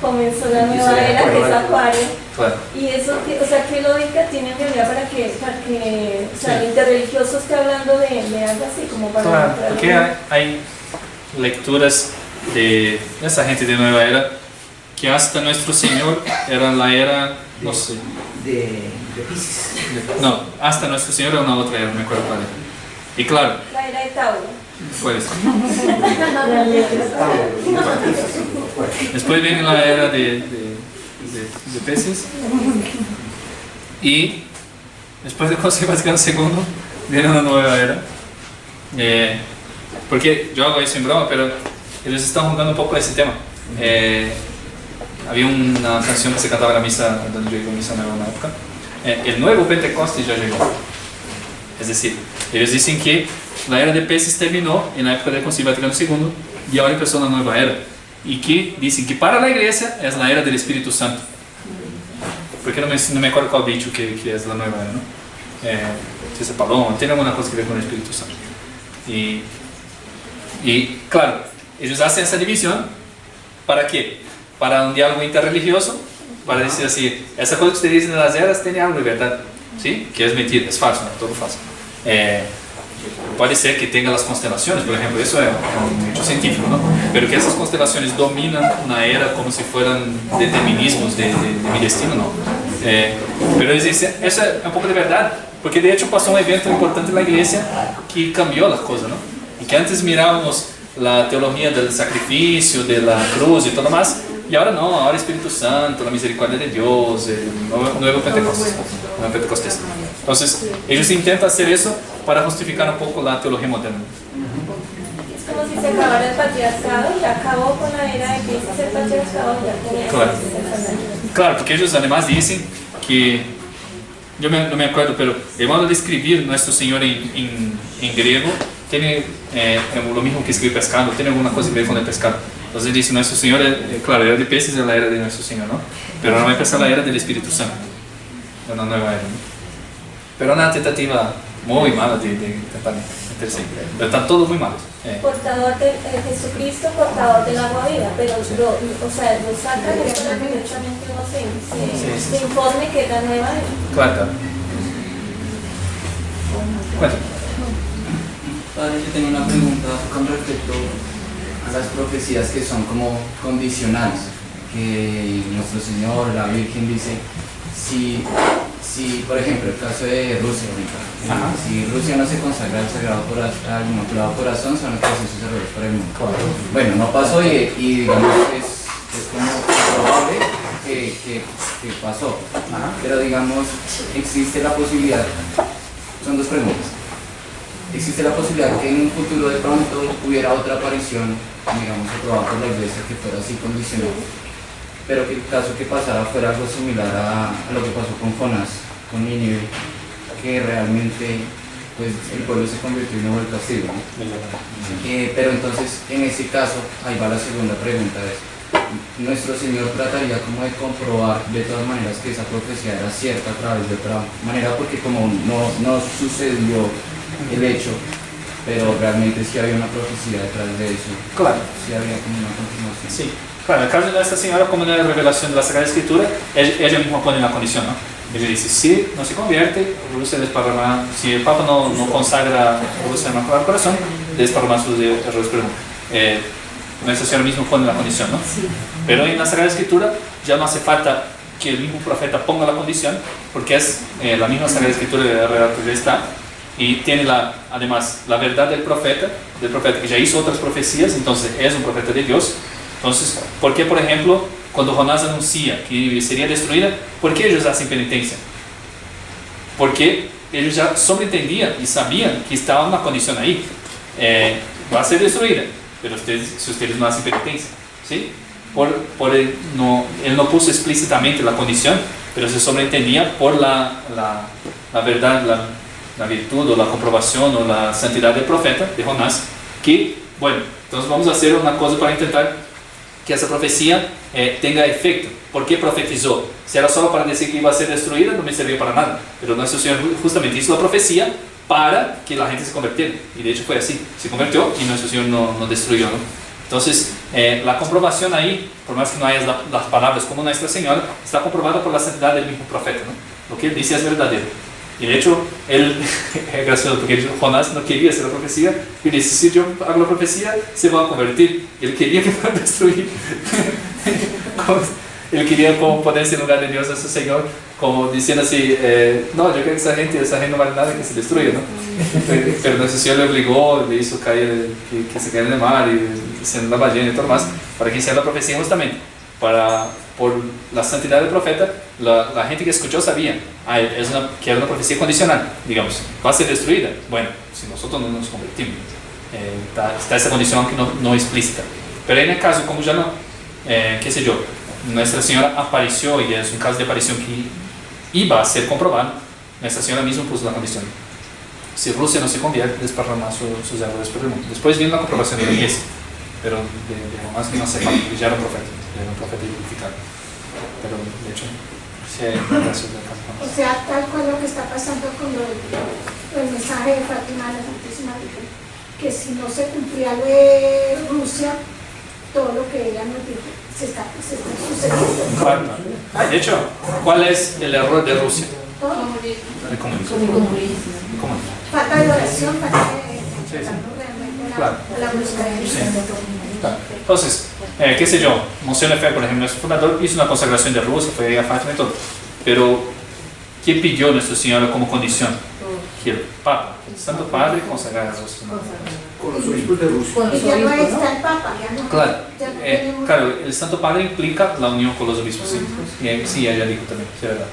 comenzó la nueva era, que es Acuario. Claro. Y eso, ¿qué lógica tiene en realidad para que el interreligioso esté hablando de algo así, como para... Claro, porque hay lecturas de esa gente de nueva era que hasta nuestro Señor era la era, no sé. De Piscis. No, hasta nuestro Señor era una otra era, no me acuerdo cuál era. Y claro, La era de Tauro. pues, después viene la era de peces. Y después del Consejo Vaticano II viene una nueva era. Porque yo hago eso en broma, pero ellos están jugando un poco ese tema. Había una canción que se cantaba en la misa, donde yo iba a misa nueva en la época. El nuevo Pentecostés ya llegó. Es decir, ellos dicen que la era de peces terminó en la época del Concilio Vaticano II y ahora empezó una nueva era. Y que dicen que para la iglesia es la era del Espíritu Santo. Porque no me acuerdo cuál dicho que es la nueva era, ¿no? Si es Paloma, tiene alguna cosa que ver con el Espíritu Santo. Y claro, ellos hacen esa división, ¿para qué? Para un diálogo interreligioso, para decir así, esa cosa que ustedes dicen de las eras tiene algo de verdad, ¿sí? Que es mentira, es falso, ¿no? Todo falso. Puede ser que tenga las constelaciones, por ejemplo, eso es un hecho científico, ¿no? Pero que esas constelaciones dominan una era como si fueran determinismos de mi destino, ¿no? Pero ellos dicen, eso es un poco de verdad, porque de hecho pasó un evento importante en la iglesia que cambió las cosas, ¿no? Y que antes mirábamos la teología del sacrificio, de la cruz y todo más, y ahora no, ahora Espíritu Santo, la misericordia de Dios, el nuevo Pentecostés. Entonces, ellos intentan hacer eso para justificar un poco la teología moderna. Es como si se acabara el patriarcado y acabó con la era de crisis el patriarcado ya tenía. Claro, porque ellos además dicen que, yo no me acuerdo, pero el modo de escribir Nuestro Señor en griego tiene lo mismo que escribir pescado, tiene alguna cosa que ver con el pescado. Entonces dice Nuestro Señor, claro, la era de peces es la era de Nuestro Señor, ¿no? Pero no va a empezar la era del Espíritu Santo, una nueva era, ¿no? Pero una tentativa muy mala de meterse, pero están todos muy malos. Portador de Jesucristo, portador del agua viva, pero lo sacan para que directamente uno se informe que es la nueva era. Claro. Cuéntame. Padre, yo tengo una pregunta con respecto a las profecías que son como condicionales, que Nuestro Señor, la Virgen dice, si por ejemplo, el caso de Rusia, si Rusia no se consagra al Inmaculado Corazón, son los procesos errores para el mundo. Bueno, no pasó y digamos es como probable que pasó, pero digamos, existe la posibilidad, son dos preguntas. ¿Existe la posibilidad que en un futuro de pronto hubiera otra aparición, digamos, aprobada por la Iglesia que fuera así condicional, pero que el caso que pasara fuera algo similar a lo que pasó con Jonás, con Nínive, que realmente pues, el pueblo se convirtió en un castigo, ¿no? Pero entonces, en ese caso, ahí va la segunda pregunta, es, Nuestro Señor trataría como de comprobar de todas maneras que esa profecía era cierta a través de otra manera, porque como no sucedió el hecho, pero realmente sí había una profecía detrás de eso. Claro. Sí había como una continuación. Sí. Claro, en el caso de Nuestra Señora, como en la revelación de la Sagrada Escritura, ella misma pone la condición, ¿no? Ella dice, si no se convierte, Rusia desparramará, si el Papa no consagra a Rusia al corazón, desparramará sus errores, perdón. Nuestra Señora misma pone la condición, ¿no? Sí. Pero en la Sagrada Escritura ya no hace falta que el mismo profeta ponga la condición, porque es la misma Sagrada Escritura de la realidad que ya está, y tiene además la verdad del profeta que ya hizo otras profecías, entonces es un profeta de Dios. Entonces, ¿por qué, por ejemplo, cuando Jonás anuncia que sería destruida, por qué ellos hacen penitencia? Porque ellos ya sobreentendían y sabían que estaba una condición ahí, va a ser destruida, pero si ustedes no hacen penitencia, ¿sí? Él no puso explícitamente la condición, pero se sobreentendía por la verdad, la virtud o la comprobación o la santidad del profeta, de Jonás, que, bueno, entonces vamos a hacer una cosa para intentar que esa profecía tenga efecto. ¿Por qué profetizó? Si era solo para decir que iba a ser destruida, no me servía para nada, pero Nuestro Señor justamente hizo la profecía para que la gente se convirtiera, y de hecho fue así, se convirtió y Nuestro Señor no destruyó, ¿no? Entonces, la comprobación ahí, por más que no haya las palabras como Nuestra Señora, está comprobada por la santidad del mismo profeta, ¿no? Lo que él dice es verdadero. Y de hecho, él, es gracioso porque Jonás no quería hacer la profecía, y dice, si yo hago la profecía, se va a convertir. Y él quería que fuera destruir. Él quería como ponerse en lugar de Dios a su Señor, como diciendo así, no, yo creo que esa gente no vale nada que se destruya, ¿no? Pero nuestro Señor le obligó, le hizo caer, que se caiga en el mar y se en la ballena y todo más, para que hiciera la profecía justamente. Por la santidad del profeta, la gente que escuchó sabía que era una profecía condicional, digamos, va a ser destruida. Bueno, si nosotros no nos convertimos, está esa condición que no explícita. Pero en el caso, como ya no, qué sé yo, Nuestra Señora apareció, y es un caso de aparición que iba a ser comprobado, Nuestra Señora misma puso la condición: si Rusia no se convierte, desparramar sus errores por el mundo. Después vino la comprobación de la iglesia, pero de lo más que no hace falta, ya era un profeta identificado. Pero de hecho, sí hay relación de campo. O sea, tal cual lo que está pasando con el mensaje de Fátima de la Santísima Virgen, que si no se cumplía lo de Rusia, todo lo que ella nos dijo se está sucediendo. Claro. De hecho, ¿cuál es el error de Rusia? Todo. El comunismo. Falta de oración, falta de Sí. realmente Claro. la búsqueda de Dios. Claro. Entonces, qué sé yo, Monseñor Lefebvre, por ejemplo, nuestro fundador, hizo una consagración de Rusia, fue a Fátima y todo. Pero, ¿qué pidió Nuestra Señora como condición? Que el Papa, el Santo Padre, consagrara a Rusia. Con los obispos de Rusia. Y ya no está el Papa, ya no. Claro, Ya no tenemos. claro, el Santo Padre implica la unión con los obispos, sí. Sí, ella dijo también, sí, es verdad.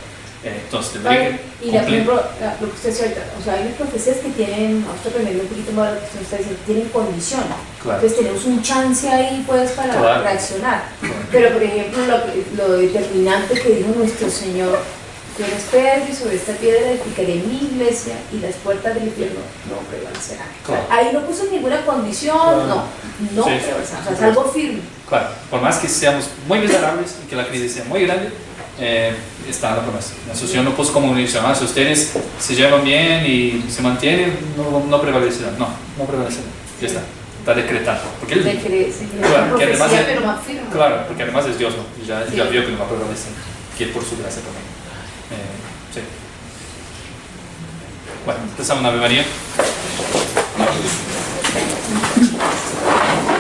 Entonces, tendría que Y por ejemplo, lo que usted dice ahorita, o sea, hay unas profecías que tienen, vamos a aprender un poquito más de lo que usted está diciendo, tienen condición. Claro. Entonces tenemos un chance ahí pues para Claro. reaccionar. Pero por ejemplo, lo determinante que dijo nuestro Señor, yo les pedro y sobre esta piedra edificaré mi iglesia y las puertas del infierno no prevalecerán. Claro. O sea, ahí no puso ninguna condición, Claro. no Sí. prevalecerán, o sea, es algo firme. Claro, por más que seamos muy miserables y que la crisis sea muy grande, está la promesa. Nuestro Señor no puso como condición: si ustedes se llevan bien y se mantienen, no prevalecerán. No prevalecerán. Ya está decretado. Porque Él, claro, porque además es, pero más firme. claro, porque además es Dios, ¿no? Ya Sí. vio que no va a prevalecer, que por su gracia también. Sí. Bueno, empezamos una Ave María.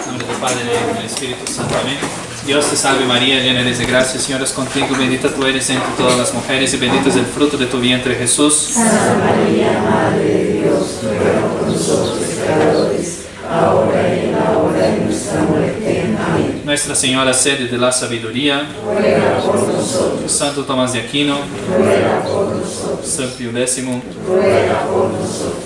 En nombre del Padre y del Espíritu Santo. Amén. Dios te salve María, llena eres de gracia, el Señor es contigo, bendita tú eres entre todas las mujeres y bendito es el fruto de tu vientre, Jesús. Santa María, Madre de Dios, ruega por nosotros pecadores, ahora y en la hora de nuestra muerte. Amén. Nuestra Señora, sede de la sabiduría, Ruega por nosotros, Santo Tomás de Aquino, ruega por nosotros, San Pío X, ruega por nosotros.